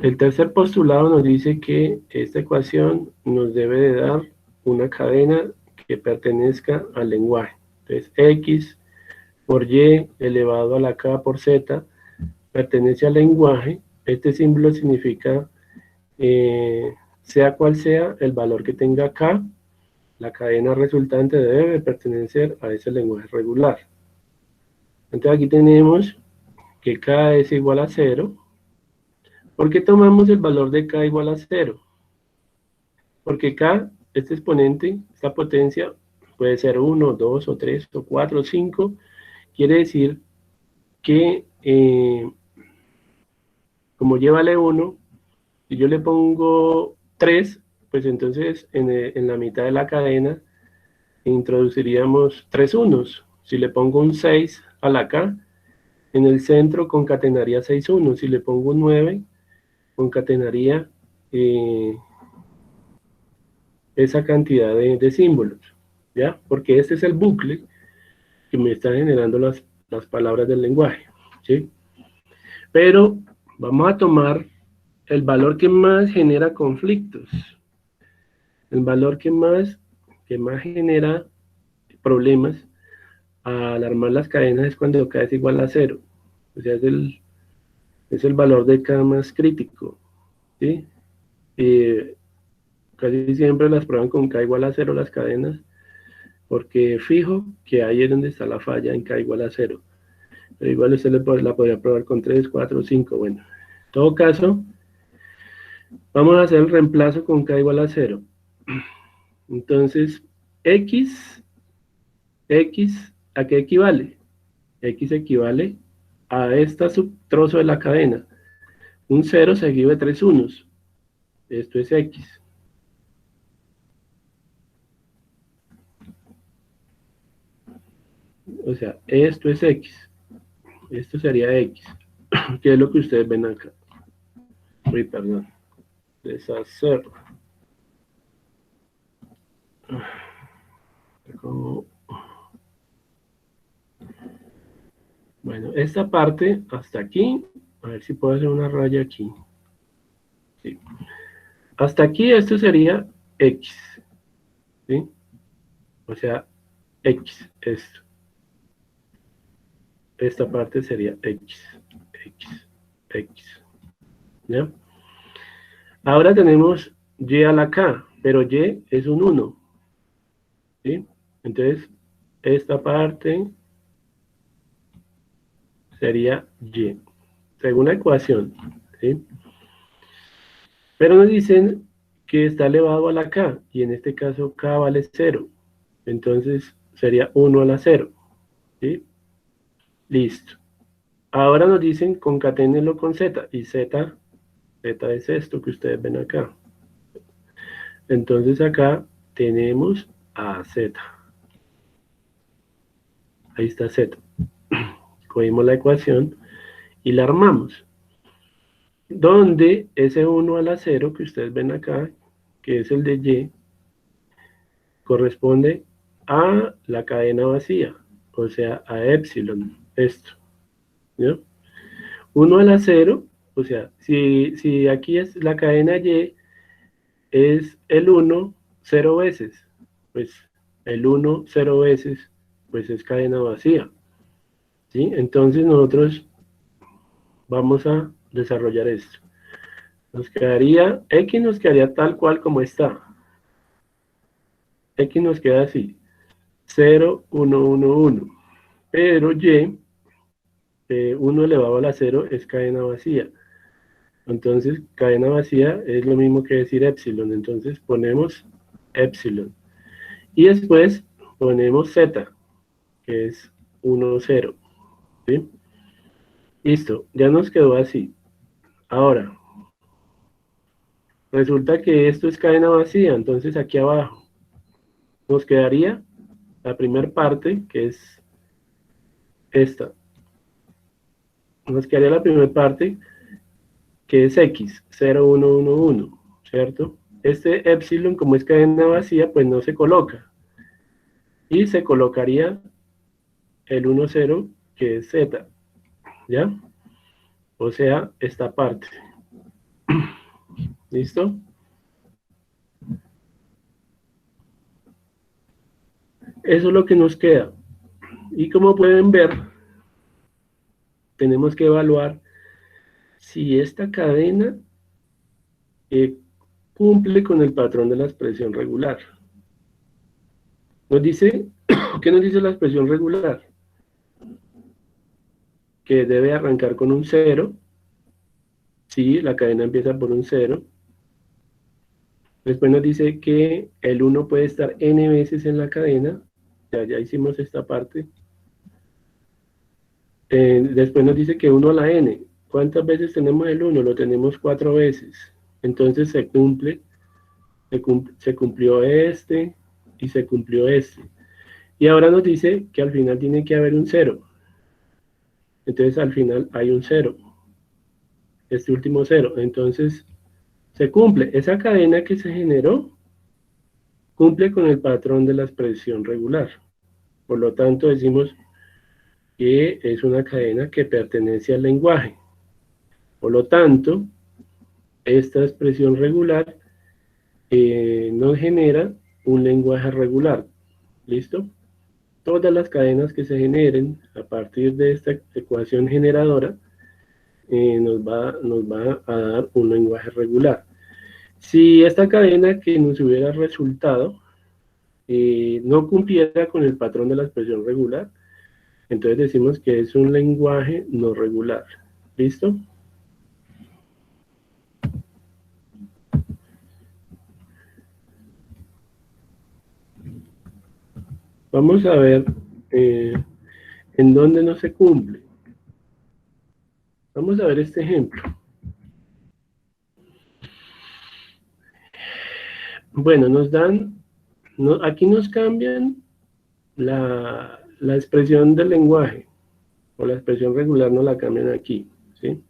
El tercer postulado nos dice que esta ecuación nos debe de dar una cadena que pertenezca al lenguaje. Entonces, X por Y elevado a la K por Z pertenece al lenguaje. Este símbolo significa, sea cual sea el valor que tenga K, la cadena resultante debe pertenecer a ese lenguaje regular. Entonces aquí tenemos que K es igual a 0. ¿Por qué tomamos el valor de K igual a 0? Porque K, este exponente, esta potencia, puede ser 1, 2, o 3, o 4, o 5. Quiere decir que, como Y vale 1, si yo le pongo 3, pues entonces en la mitad de la cadena introduciríamos 3 unos. Si le pongo un 6 a la K, en el centro concatenaría 6 unos. Si le pongo un 9, concatenaría esa cantidad de símbolos, ¿ya? Porque este es el bucle que me está generando las palabras del lenguaje, ¿sí? Pero vamos a tomar el valor que más genera conflictos. El valor que más genera problemas al armar las cadenas es cuando K es igual a 0. O sea, es el valor de K más crítico, ¿sí? Casi siempre las prueban con K igual a 0 las cadenas, porque fijo que ahí es donde está la falla en K igual a 0. Pero igual usted la podría probar con 3, 4, 5. Bueno, en todo caso, vamos a hacer el reemplazo con K igual a 0. Entonces, X, ¿a qué equivale? X equivale a este subtrozo de la cadena. Un 0 seguido de 3 unos. Esto es X. O sea, esto es X. Esto sería X. ¿Qué es lo que ustedes ven acá? Uy, perdón. Deshacer. Bueno, esta parte hasta aquí, a ver si puedo hacer una raya aquí. Sí. Hasta aquí esto sería X. ¿Sí? O sea, X, esto. Esta parte sería X, X, X. ¿Ya? Ahora tenemos Y a la K, pero Y es un 1. ¿Sí? Entonces, esta parte sería Y, según la ecuación. ¿Sí? Pero nos dicen que está elevado a la K, y en este caso K vale 0. Entonces, sería 1 a la 0. ¿Sí? Listo. Ahora nos dicen concaténenlo con Z, y Z es esto que ustedes ven acá. Entonces acá tenemos a Z. Ahí está Z. Cogimos la ecuación y la armamos. Donde ese 1 a la 0 que ustedes ven acá, que es el de Y, corresponde a la cadena vacía, o sea, a epsilon, esto. ¿No? 1 a la 0, o sea, si aquí es la cadena Y, es el 1 0 veces, pues el 1 0 veces, pues es cadena vacía, ¿sí? Entonces nosotros vamos a desarrollar esto. Nos quedaría, X nos quedaría tal cual como está. X nos queda así, 0, 1, 1, 1. Pero Y, 1 elevado a la 0 es cadena vacía. Entonces, cadena vacía es lo mismo que decir epsilon. Entonces ponemos epsilon. Y después ponemos Z, que es 1, 0. ¿Sí? Listo, ya nos quedó así. Ahora, resulta que esto es cadena vacía, entonces aquí abajo nos quedaría la primera parte, que es esta. Nos quedaría la primera parte, que es X, 0, 1, 1, 1, ¿cierto? Este epsilon, como es cadena vacía, pues no se coloca. Y se colocaría el 1, 0, que es Z, ¿ya? O sea, esta parte. ¿Listo? Eso es lo que nos queda. Y como pueden ver, tenemos que evaluar si esta cadena cumple con el patrón de la expresión regular. Nos dice, ¿qué nos dice la expresión regular? Que debe arrancar con un 0. Sí, la cadena empieza por un 0. Después nos dice que el 1 puede estar n veces en la cadena. Ya hicimos esta parte. Después nos dice que 1 a la n. ¿Cuántas veces tenemos el 1? Lo tenemos 4 veces. Entonces se cumplió este y se cumplió este. Y ahora nos dice que al final tiene que haber un 0. Entonces al final hay un 0. Este último 0. Entonces se cumple. Esa cadena que se generó cumple con el patrón de la expresión regular. Por lo tanto decimos que es una cadena que pertenece al lenguaje. Por lo tanto, esta expresión regular nos genera un lenguaje regular. ¿Listo? Todas las cadenas que se generen a partir de esta ecuación generadora nos va a dar un lenguaje regular. Si esta cadena que nos hubiera resultado no cumpliera con el patrón de la expresión regular, entonces decimos que es un lenguaje no regular. ¿Listo? Vamos a ver en dónde no se cumple. Vamos a ver este ejemplo. Bueno, nos dan, aquí nos cambian la expresión del lenguaje, o la expresión regular nos la cambian aquí, ¿sí?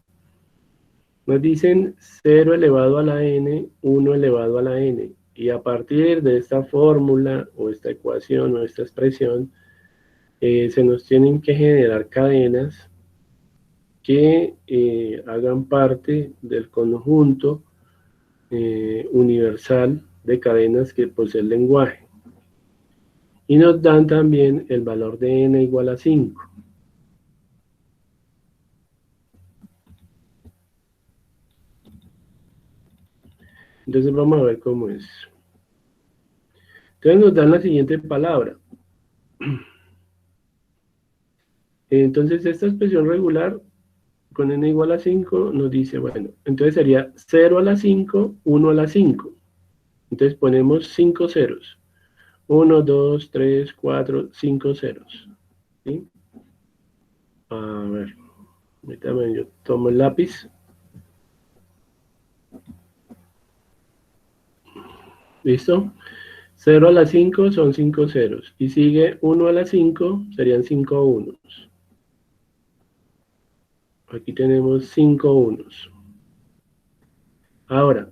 Nos dicen 0 elevado a la n, 1 elevado a la n, y a partir de esta fórmula, o esta ecuación, o esta expresión, se nos tienen que generar cadenas que hagan parte del conjunto universal de cadenas que posee el lenguaje. Y nos dan también el valor de n igual a 5. Entonces vamos a ver cómo es. Entonces nos dan la siguiente palabra. Entonces esta expresión regular con n igual a 5 nos dice, bueno, entonces sería 0 a la 5, 1 a la 5. Entonces ponemos 5 ceros. 1, 2, 3, 4, 5 ceros. ¿Sí? A ver, ahorita yo tomo el lápiz. ¿Listo? 0 a la 5 son 5 ceros. Y sigue 1 a la 5, serían 5 unos. Aquí tenemos 5 unos. Ahora,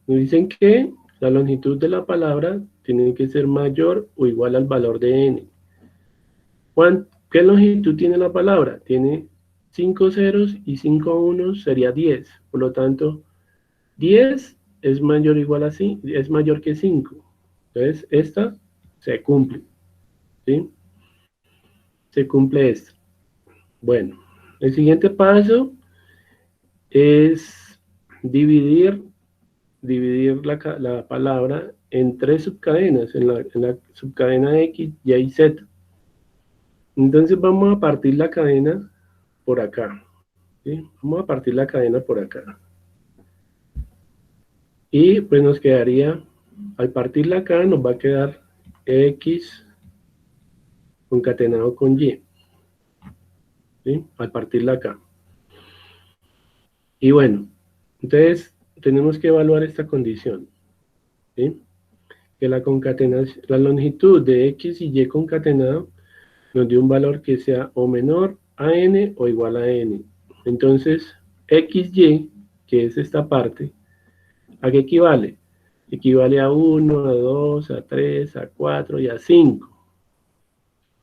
nos dicen que la longitud de la palabra tiene que ser mayor o igual al valor de n. ¿Qué longitud tiene la palabra? Tiene 5 ceros y 5 unos sería 10. Por lo tanto, 10 es mayor o igual a 5, es mayor que 5. Entonces, esta se cumple. ¿Sí? Se cumple esta. Bueno, el siguiente paso es dividir la palabra en 3 subcadenas, en la subcadena X, Y y Z. Entonces vamos a partir la cadena por acá. ¿Sí? Vamos a partir la cadena por acá. Y pues nos quedaría, al partirla acá, nos va a quedar X concatenado con Y. ¿Sí? Al partirla acá. Y bueno, entonces tenemos que evaluar esta condición. ¿Sí? Que la longitud de X y Y concatenado nos dio un valor que sea o menor a n o igual a n. Entonces, XY, que es esta parte, ¿a qué equivale? Equivale a 1, a 2, a 3, a 4 y a 5.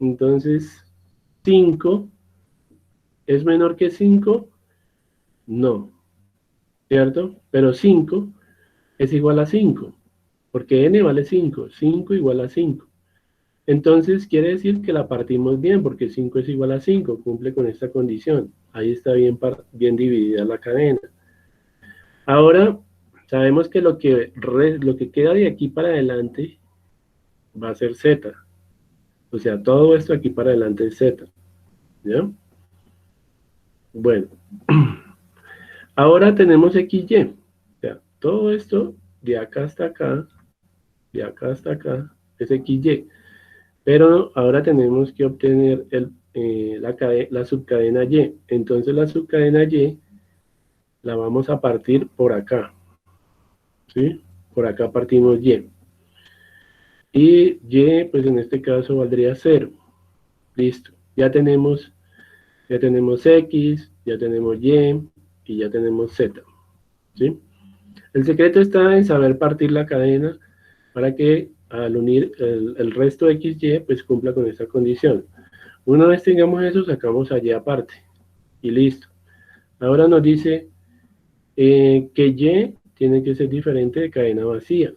Entonces, 5 ¿es menor que 5? No, ¿cierto? Pero 5 es igual a 5, porque n vale 5, 5 igual a 5. Entonces quiere decir que la partimos bien, porque 5 es igual a 5, cumple con esta condición. Ahí está bien dividida la cadena. Ahora, sabemos que lo que queda de aquí para adelante va a ser z. O sea, todo esto aquí para adelante es z. ¿Ya? Bueno. Ahora tenemos XY. O sea, todo esto de acá hasta acá, es XY. Pero ahora tenemos que obtener la subcadena Y. Entonces la subcadena Y la vamos a partir por acá. ¿Sí? Por acá partimos Y. Y Y, pues en este caso valdría 0. Listo. Ya tenemos X, ya tenemos Y y ya tenemos Z. ¿Sí? El secreto está en saber partir la cadena para que al unir el resto de XY, pues cumpla con esta condición. Una vez tengamos eso, sacamos allí aparte. Y listo. Ahora nos dice que Y tiene que ser diferente de cadena vacía.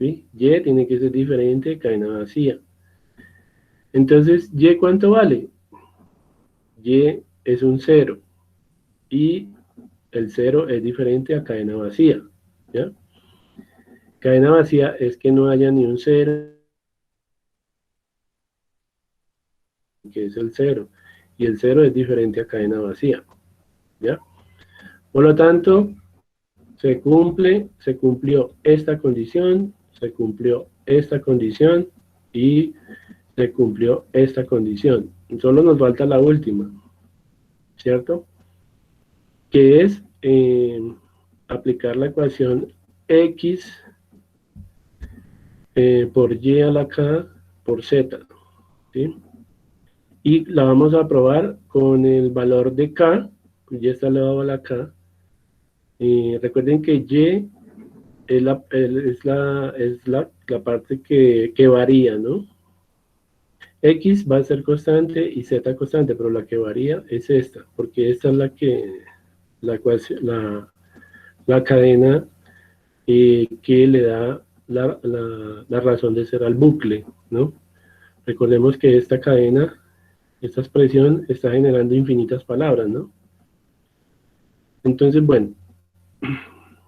¿sí? Y tiene que ser diferente de cadena vacía. Entonces, ¿y cuánto vale? Y es un 0. Y el 0 es diferente a cadena vacía, ¿ya? Cadena vacía es que no haya ni un 0, que es el 0. Y el 0 es diferente a cadena vacía, ¿ya? Por lo tanto, se cumplió esta condición, se cumplió esta condición y se cumplió esta condición. Solo nos falta la última, ¿cierto? Que es aplicar la ecuación x por y a la k por z, ¿sí? Y la vamos a probar con el valor de k, y está elevado a la k. Recuerden que y es la parte que varía, ¿no? X va a ser constante y Z constante, pero la que varía es esta, porque esta es la cadena que le da la razón de ser al bucle, ¿no? Recordemos que esta cadena, esta expresión está generando infinitas palabras, ¿no? Entonces, bueno,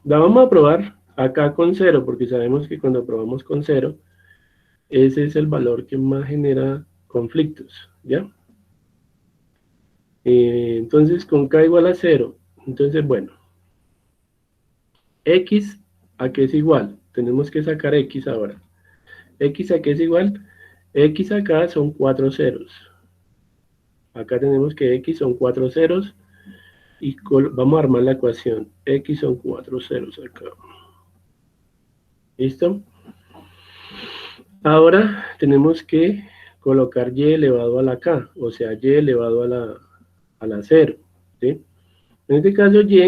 la vamos a probar acá con 0, porque sabemos que cuando probamos con 0, ese es el valor que más genera conflictos, ¿ya? Entonces, con k igual a 0, entonces, bueno, x a qué es igual, tenemos que sacar x ahora. X a qué es igual, x acá son 4 ceros. Acá tenemos que x son 4 ceros, y vamos a armar la ecuación. X son 4 ceros acá. ¿Listo? Ahora tenemos que colocar y elevado a la k, o sea, y elevado a la 0, ¿sí? En este caso y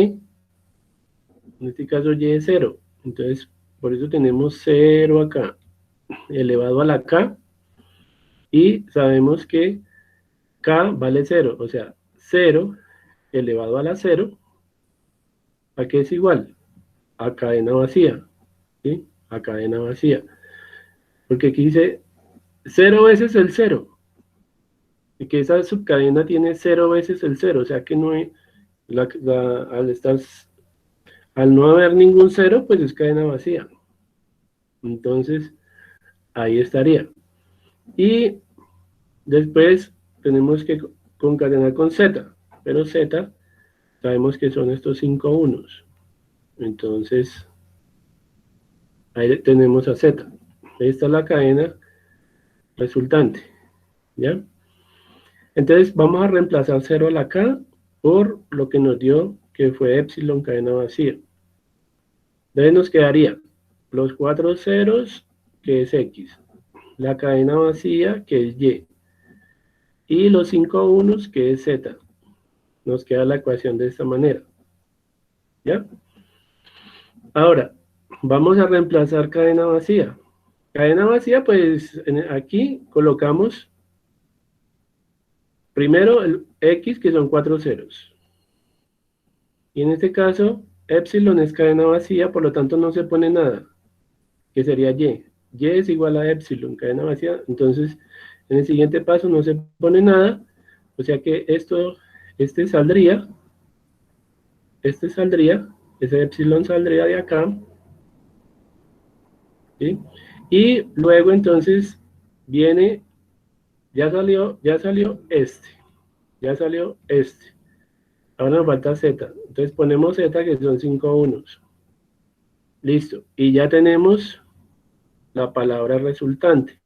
es 0, entonces por eso tenemos 0 acá, elevado a la k, y sabemos que k vale 0, o sea, 0 elevado a la 0, ¿a qué es igual? A cadena vacía, ¿sí? A cadena vacía, porque aquí dice 0 veces el 0, y que esa subcadena tiene 0 veces el 0, o sea que no hay, al no haber ningún 0, pues es cadena vacía. Entonces, ahí estaría. Y después tenemos que concatenar con z, pero z sabemos que son estos 5 unos. Entonces, ahí tenemos a z. Esta es la cadena resultante, ¿ya? Entonces, vamos a reemplazar 0 a la k por lo que nos dio, que fue epsilon cadena vacía. Entonces nos quedaría los 4 ceros, que es x, la cadena vacía, que es y los 5 unos, que es z. Nos queda la ecuación de esta manera, ¿ya? Ahora, vamos a reemplazar cadena vacía. Cadena vacía, pues aquí colocamos primero el x, que son 4 ceros. Y en este caso, epsilon es cadena vacía, por lo tanto no se pone nada, que sería y. Y es igual a epsilon, cadena vacía. Entonces, en el siguiente paso no se pone nada, o sea que este saldría, ese epsilon saldría de acá, ¿sí? Y luego entonces viene, ya salió este. Ahora nos falta z, entonces ponemos z, que son 5 unos. Listo, y ya tenemos la palabra resultante.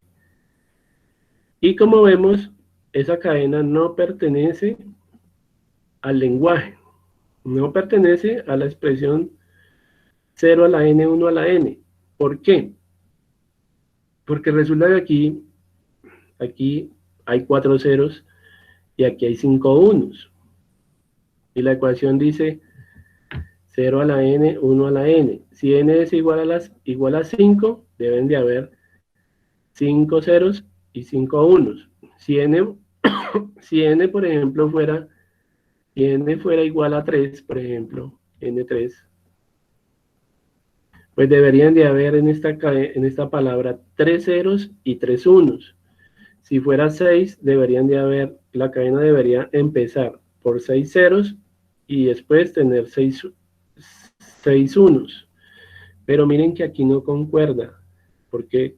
Y como vemos, esa cadena no pertenece al lenguaje, no pertenece a la expresión 0 a la n, 1 a la n. ¿Por qué? Porque resulta que aquí hay 4 ceros y aquí hay 5 unos. Y la ecuación dice 0 a la n, 1 a la n. Si n es igual a 5, deben de haber 5 ceros y 5 unos. Si n, por ejemplo, fuera igual a 3, por ejemplo, n3, pues deberían de haber en esta palabra 3 ceros y 3 unos. Si fuera 6, la cadena debería empezar por 6 ceros y después tener 6 unos. Pero miren que aquí no concuerda, porque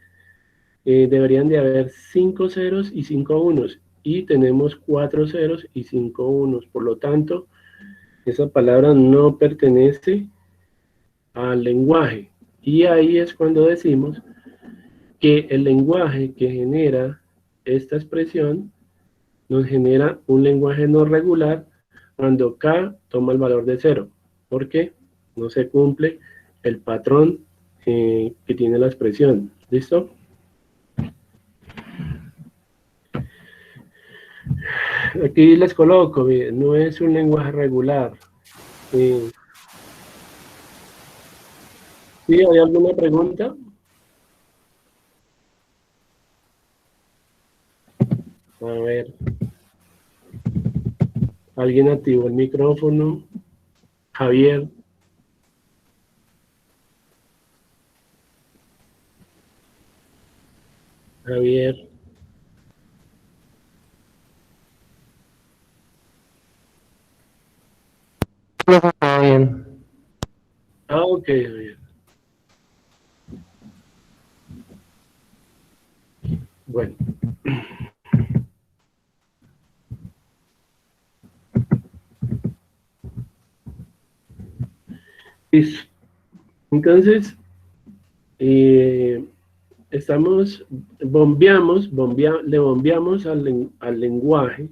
deberían de haber 5 ceros y 5 unos, y tenemos 4 ceros y 5 unos. Por lo tanto, esa palabra no pertenece al lenguaje. Y ahí es cuando decimos que el lenguaje que genera esta expresión nos genera un lenguaje no regular cuando K toma el valor de 0, porque no se cumple el patrón que tiene la expresión. ¿Listo? Aquí les coloco, no es un lenguaje regular. ¿Sí, hay alguna pregunta? A ver. ¿Alguien activó el micrófono? Javier. Javier. Está bien. Ah, ok, Javier. Bueno. Listo. Entonces, le bombeamos al lenguaje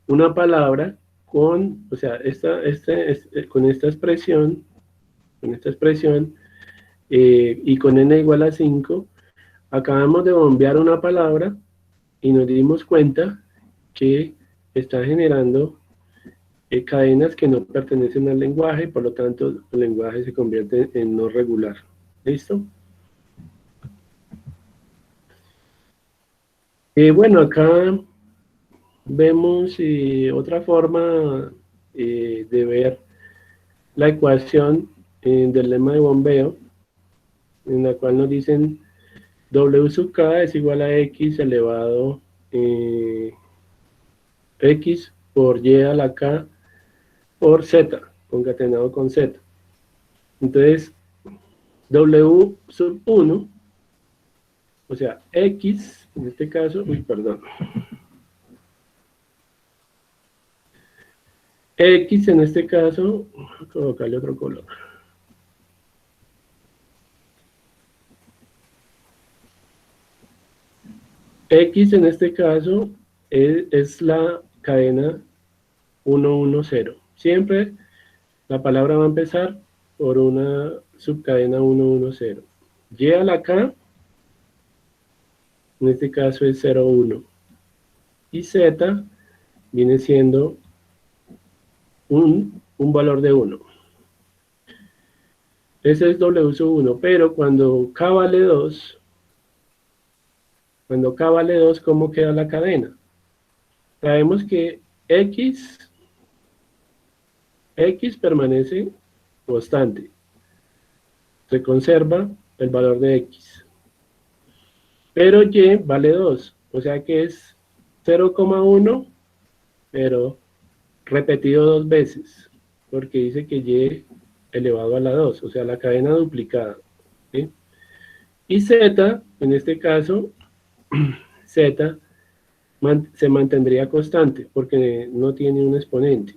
una palabra con, o sea, con esta expresión, y con n igual a 5, acabamos de bombear una palabra y nos dimos cuenta que está generando cadenas que no pertenecen al lenguaje, y por lo tanto el lenguaje se convierte en no regular. ¿Listo? Bueno, acá vemos otra forma de ver la ecuación del lema de bombeo, en la cual nos dicen W sub K es igual a X elevado X por Y a la K por Z, concatenado con Z. Entonces, W sub 1, o sea, X, en este caso, X en este caso, voy a colocarle otro color. X en este caso es la cadena 110. Siempre la palabra va a empezar por una subcadena 110. Y a la K, en este caso es 01. Y Z viene siendo un valor de 1. Ese es W sub 1, pero cuando K vale 2, ¿cómo queda la cadena? Sabemos que X permanece constante. Se conserva el valor de X. Pero Y vale 2, o sea que es 0,1, pero repetido 2 veces, porque dice que Y elevado a la 2, o sea, la cadena duplicada. ¿Sí? Y Z, en este caso, Z se mantendría constante, porque no tiene un exponente.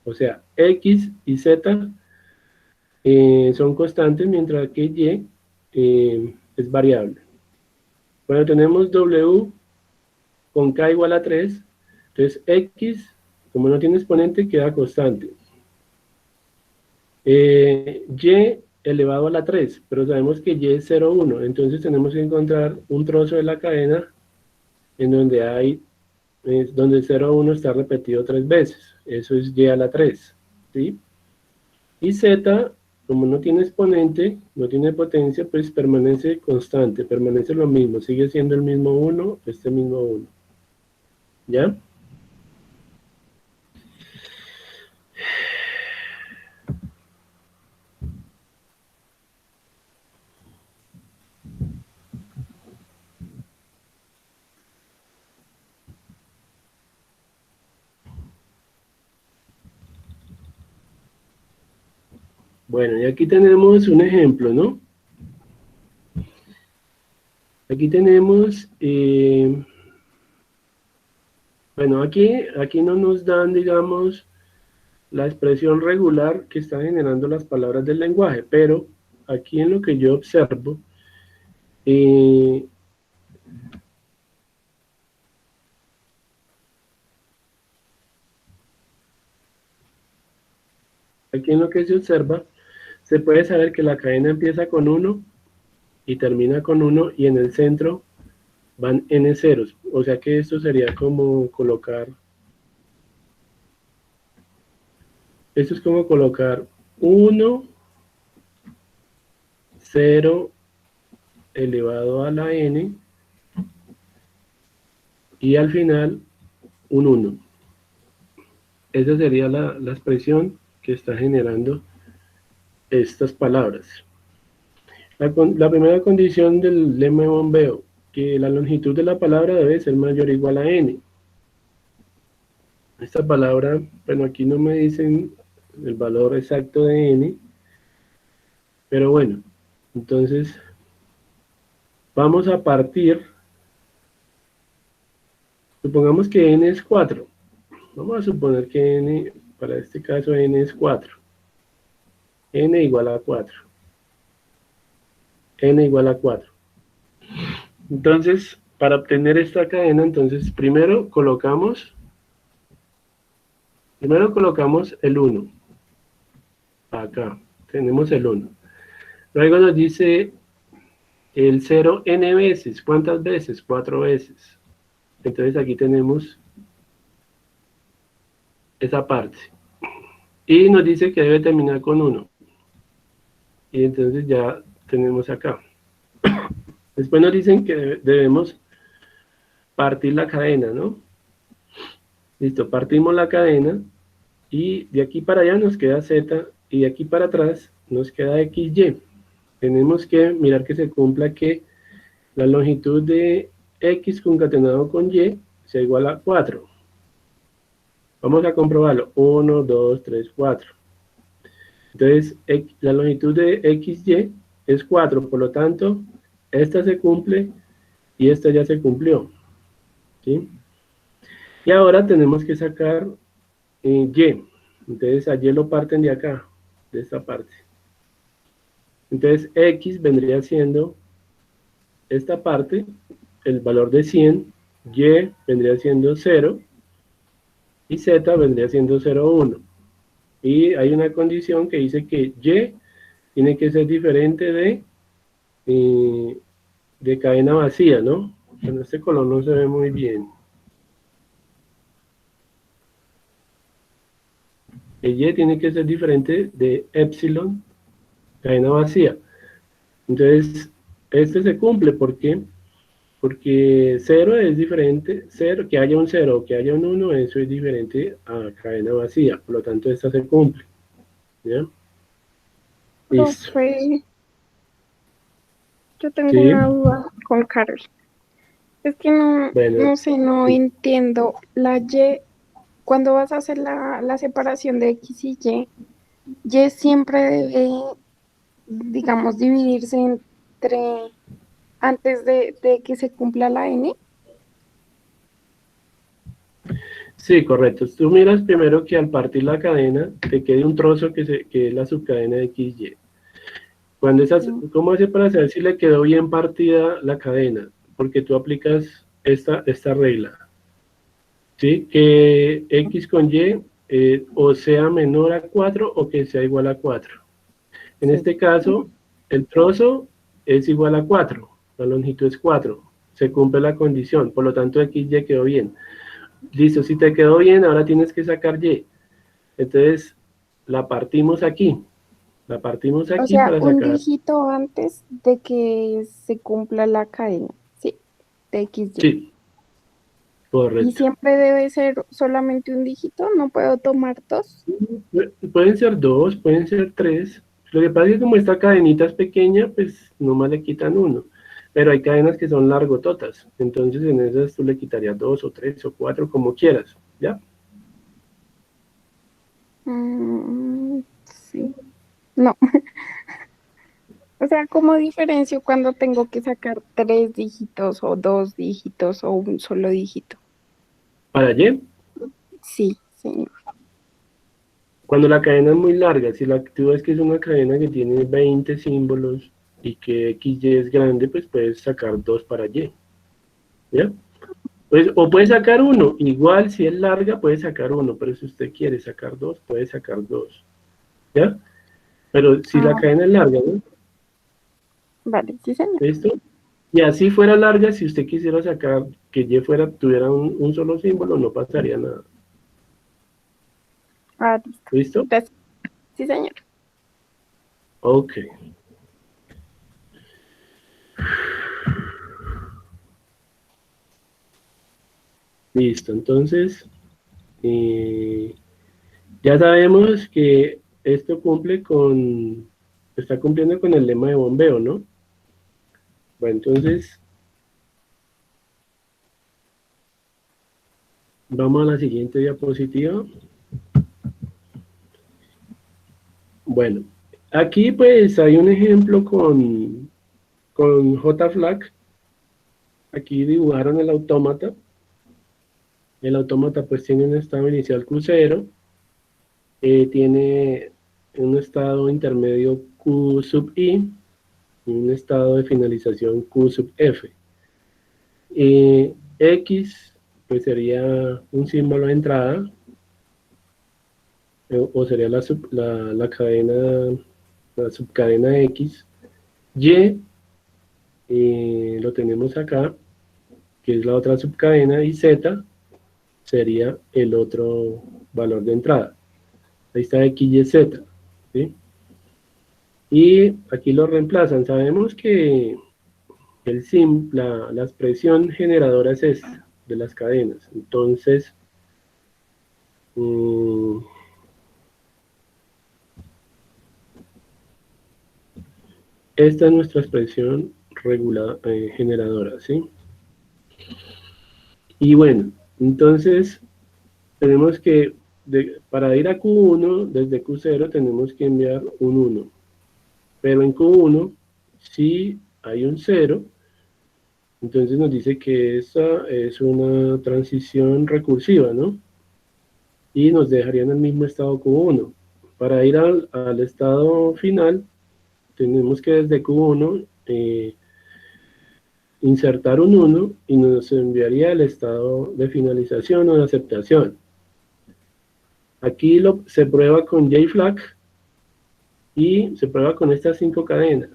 O sea, X y Z son constantes, mientras que Y es variable. Bueno, tenemos W con K igual a 3, entonces X, como no tiene exponente, queda constante. Y elevado a la 3, pero sabemos que Y es 0,1, entonces tenemos que encontrar un trozo de la cadena en donde donde 0,1 está repetido 3 veces, eso es Y a la 3, ¿sí? Y Z, como no tiene exponente, no tiene potencia, pues permanece constante, permanece lo mismo, sigue siendo el mismo 1, este mismo 1. ¿Ya? Bueno, y aquí tenemos un ejemplo, ¿no? Aquí tenemos, bueno, aquí no nos dan, digamos, la expresión regular que está generando las palabras del lenguaje, pero aquí en lo que yo observo, aquí en lo que se observa, se puede saber que la cadena empieza con 1 y termina con 1 y en el centro van n ceros. O sea que esto sería como colocar, esto es como colocar 1, 0 elevado a la n y al final un 1. Esa sería la expresión que está generando estas palabras. La primera condición del lema de bombeo, que la longitud de la palabra debe ser mayor o igual a n. Esta palabra, bueno, aquí no me dicen el valor exacto de n, pero bueno, entonces vamos a partir, supongamos que n es 4. Vamos a suponer que n, para este caso n es 4. N igual a 4. N igual a 4. Entonces, para obtener esta cadena, entonces primero colocamos el 1. Acá, tenemos el 1. Luego nos dice el 0 n veces. ¿Cuántas veces? 4 veces. Entonces aquí tenemos esa parte. Y nos dice que debe terminar con 1. Y entonces ya tenemos acá. Después nos dicen que debemos partir la cadena, ¿no? Listo, partimos la cadena y de aquí para allá nos queda Z y de aquí para atrás nos queda XY. Tenemos que mirar que se cumpla que la longitud de X concatenado con Y sea igual a 4. Vamos a comprobarlo. 1, 2, 3, 4. Entonces, la longitud de XY es 4, por lo tanto, esta se cumple y esta ya se cumplió. ¿Sí? Y ahora tenemos que sacar Y. Entonces, a Y lo parten de acá, de esta parte. Entonces, X vendría siendo esta parte, el valor de 100, Y vendría siendo 0, y Z vendría siendo 0,1. Y hay una condición que dice que Y tiene que ser diferente de cadena vacía, ¿no? En este color no se ve muy bien. El Y tiene que ser diferente de epsilon, cadena vacía. Entonces, este se cumple, ¿por qué? Porque 0 es diferente, 0, que haya un 0 o que haya un 1, eso es diferente a cadena vacía, por lo tanto esta se cumple. ¿Ya? Listo. Profe, yo tengo Sí. una duda con Carol. Es que Bueno. no sé, no entiendo. La Y, cuando vas a hacer la separación de X y Y siempre debe, digamos, dividirse entre, antes de que se cumpla la N. Sí, correcto. Tú miras primero que al partir la cadena te quede un trozo que es la subcadena de XY. Cuando ¿cómo hace para saber si le quedó bien partida la cadena? Porque tú aplicas esta regla. ¿Sí? Que X con Y o sea menor a 4 o que sea igual a 4. En este caso, el trozo es igual a 4. La longitud es 4. Se cumple la condición. Por lo tanto, XY quedó bien. Listo, si te quedó bien, ahora tienes que sacar Y. Entonces, la partimos aquí. La partimos aquí, O sea, para un sacar. dígito antes de que se cumpla la cadena, ¿sí? De XY. Sí, correcto. ¿Y siempre debe ser solamente un dígito? ¿No puedo tomar dos? Pueden ser 2, pueden ser 3. Lo que pasa es que como esta cadenita es pequeña, pues nomás le quitan 1. Pero hay cadenas que son largototas. Entonces en esas tú le quitarías 2 o 3 o 4, como quieras. ¿Ya? Sí. No. O sea, ¿cómo diferencio cuando tengo que sacar 3 dígitos o 2 dígitos o un solo dígito? Para Y, Sí, señor. cuando la cadena es muy larga, si tú ves que es una cadena que tiene 20 símbolos y que XY es grande, pues puedes sacar 2 para Y. ¿Ya? Pues, o puedes sacar uno, igual si es larga puede sacar uno, pero si usted quiere sacar 2, puede sacar 2. ¿Ya? Pero si la cadena es larga, ¿no? Vale, sí, señor. ¿Listo? Y así fuera larga, si usted quisiera sacar que Y tuviera un solo símbolo, no pasaría nada. Listo. ¿Listo? Gracias. Sí, señor. Ok. Listo, entonces, ya sabemos que esto está cumpliendo con el lema de bombeo, ¿no? Bueno, entonces, vamos a la siguiente diapositiva. Bueno, aquí pues hay un ejemplo con JFlag. Aquí dibujaron el autómata. El autómata pues tiene un estado inicial Q0, tiene un estado intermedio Q sub I y un estado de finalización Q sub F. X pues sería un símbolo de entrada, o sería la subcadena X. Y lo tenemos acá, que es la otra subcadena, y Z sería el otro valor de entrada. Ahí está X, Y, Z. ¿Sí? Y aquí lo reemplazan. Sabemos que la expresión generadora es esta, de las cadenas. Entonces, esta es nuestra expresión generadora, ¿sí? Y bueno, entonces tenemos que, para ir a Q1, desde Q0 tenemos que enviar un 1. Pero en Q1, si hay un 0, entonces nos dice que esa es una transición recursiva, ¿no? Y nos dejaría en el mismo estado Q1. Para ir al estado final, tenemos que desde Q1 insertar un 1 y nos enviaría el estado de finalización o de aceptación. Aquí se prueba con JFlag y se prueba con estas 5 cadenas.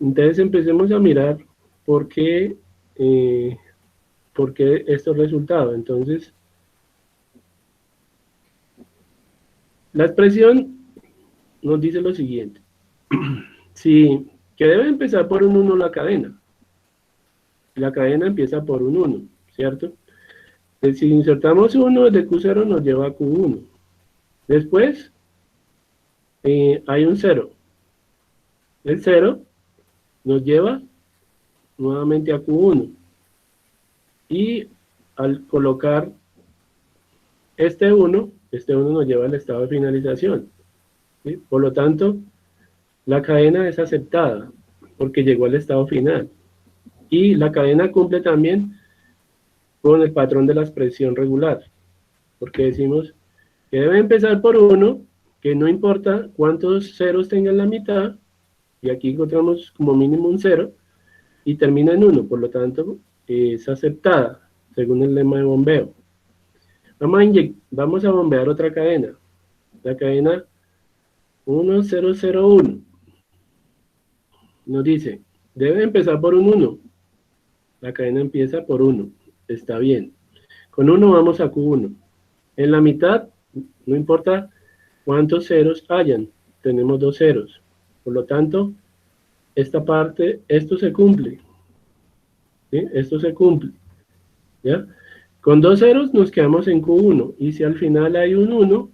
Entonces empecemos a mirar por qué estos resultados. Entonces, la expresión nos dice lo siguiente. Que debe empezar por un 1 la cadena. La cadena empieza por un 1, ¿cierto? Entonces, si insertamos 1, desde Q0 nos lleva a Q1. Después, hay un 0. El 0 nos lleva nuevamente a Q1. Y al colocar este 1 nos lleva al estado de finalización. ¿Sí? Por lo tanto, la cadena es aceptada porque llegó al estado final. Y la cadena cumple también con el patrón de la expresión regular. Porque decimos que debe empezar por 1, que no importa cuántos ceros tenga en la mitad, y aquí encontramos como mínimo un 0, y termina en 1, por lo tanto es aceptada, según el lema de bombeo. Vamos a bombear otra cadena, la cadena 1001. Nos dice, debe empezar por un 1. La cadena empieza por 1, está bien. Con 1 vamos a Q1. En la mitad, no importa cuántos ceros hayan, tenemos 2 ceros. Por lo tanto, esta parte, esto se cumple. ¿Sí? Esto se cumple. ¿Ya? Con 2 ceros nos quedamos en Q1. Y si al final hay un 1,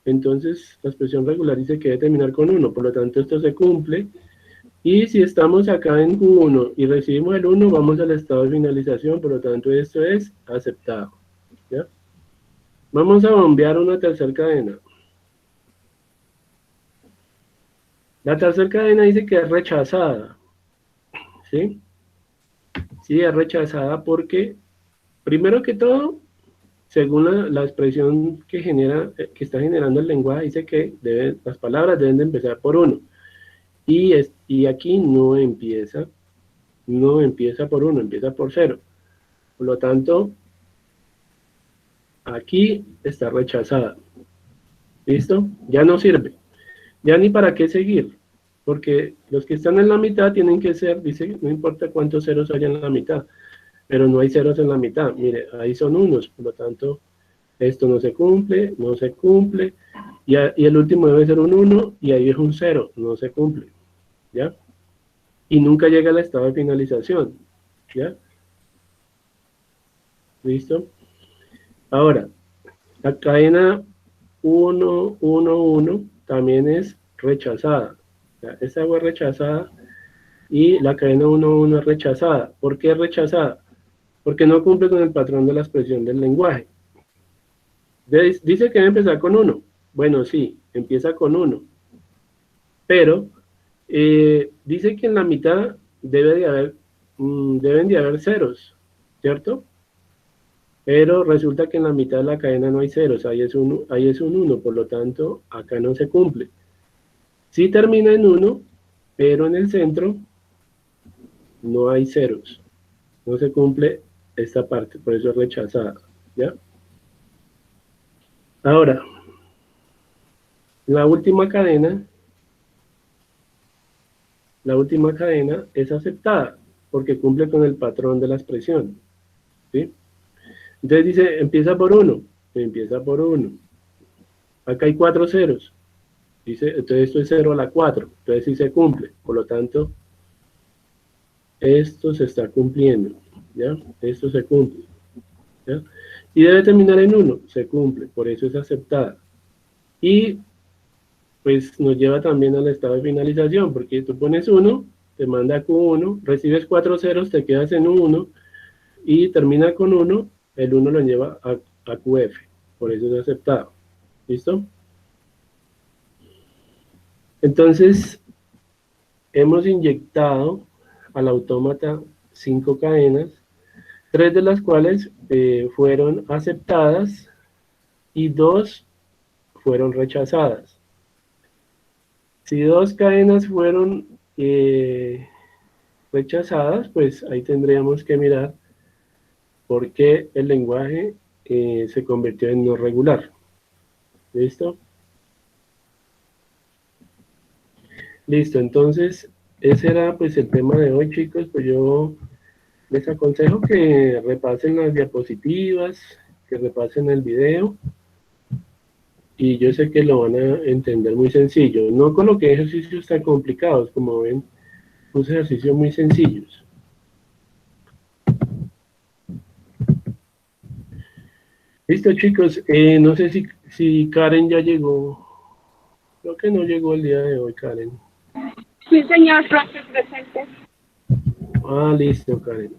entonces la expresión regular dice que debe terminar con 1. Por lo tanto, esto se cumple. Y si estamos acá en Q1 y recibimos el 1, vamos al estado de finalización. Por lo tanto, esto es aceptado. ¿Ya? Vamos a bombear una tercera cadena. La tercera cadena dice que es rechazada, ¿sí? Sí, es rechazada porque, primero que todo, según la expresión que genera, que está generando el lenguaje, dice que las palabras deben de empezar por uno. Y aquí no empieza por uno, empieza por cero. Por lo tanto, aquí está rechazada. ¿Listo? Ya no sirve. Ya ni para qué seguir. Porque los que están en la mitad tienen que ser, dice, no importa cuántos ceros hay en la mitad, pero no hay ceros en la mitad. Mire, ahí son unos, por lo tanto, esto no se cumple, no se cumple, y el último debe ser un 1, y ahí es un 0, no se cumple, ¿ya? Y nunca llega al estado de finalización, ¿ya? ¿Listo? Ahora, la cadena 1, 1, 1 también es rechazada. ¿Ya? Esta fue rechazada y la cadena 1, 1 es rechazada. ¿Por qué es rechazada? Porque no cumple con el patrón de la expresión del lenguaje. Dice que debe empezar con 1. Bueno, sí, empieza con 1. Pero dice que en la mitad deben de haber ceros, ¿cierto? Pero resulta que en la mitad de la cadena no hay ceros, ahí es un 1, por lo tanto, acá no se cumple. Sí termina en 1, pero en el centro no hay ceros. No se cumple esta parte, por eso es rechazada, ¿ya? Ahora, la última cadena es aceptada, porque cumple con el patrón de la expresión, ¿sí? Entonces dice, empieza por 1, empieza por 1. Acá hay 4 ceros. Dice, entonces esto es 0 a la 4. Entonces sí se cumple. Por lo tanto, esto se está cumpliendo. ¿Ya? Esto se cumple. ¿Ya? Y debe terminar en 1. Se cumple. Por eso es aceptada. Y pues nos lleva también al estado de finalización. Porque tú pones 1, te manda Q1, recibes 4 ceros, te quedas en 1 y termina con 1. El 1 lo lleva a QF. Por eso es aceptado. ¿Listo? Entonces, hemos inyectado al autómata 5 cadenas, 3 de las cuales fueron aceptadas y 2 fueron rechazadas. Si 2 cadenas fueron rechazadas, pues ahí tendríamos que mirar por qué el lenguaje se convirtió en no regular. ¿Listo? Listo, entonces ese era pues el tema de hoy, chicos. Pues yo les aconsejo que repasen las diapositivas, que repasen el video, y yo sé que lo van a entender muy sencillo. No coloqué ejercicios tan complicados, como ven, puse ejercicios muy sencillos. Listo, chicos, no sé si Karen ya llegó. Creo que no llegó el día de hoy, Karen. Sí, señor, profe, presente. Ah, listo, Karen.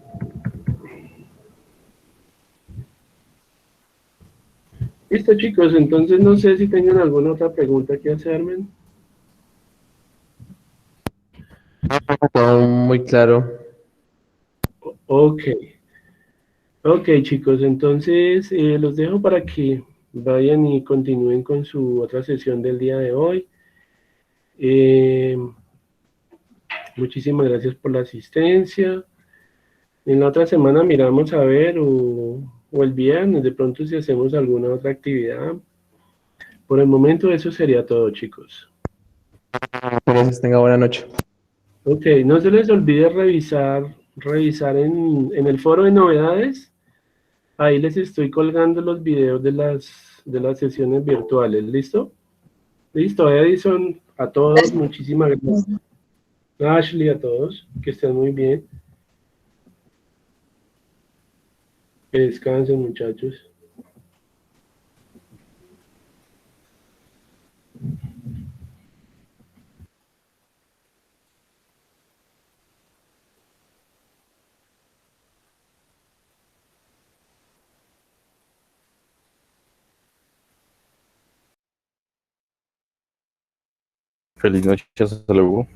Listo, chicos, entonces no sé si tengan alguna otra pregunta que hacerme. Todo muy claro. Ok. Ok, chicos, entonces los dejo para que vayan y continúen con su otra sesión del día de hoy. Eh, Muchísimas gracias por la asistencia. En la otra semana miramos a ver, o el viernes, de pronto si hacemos alguna otra actividad. Por el momento eso sería todo, chicos. Gracias, tenga buena noche. Ok, no se les olvide revisar en el foro de novedades. Ahí les estoy colgando los videos de las sesiones virtuales. ¿Listo? Listo, Edison, a todos, muchísimas gracias. Ashley, a todos, que estén muy bien. Que descansen, muchachos. Feliz noche, hasta luego.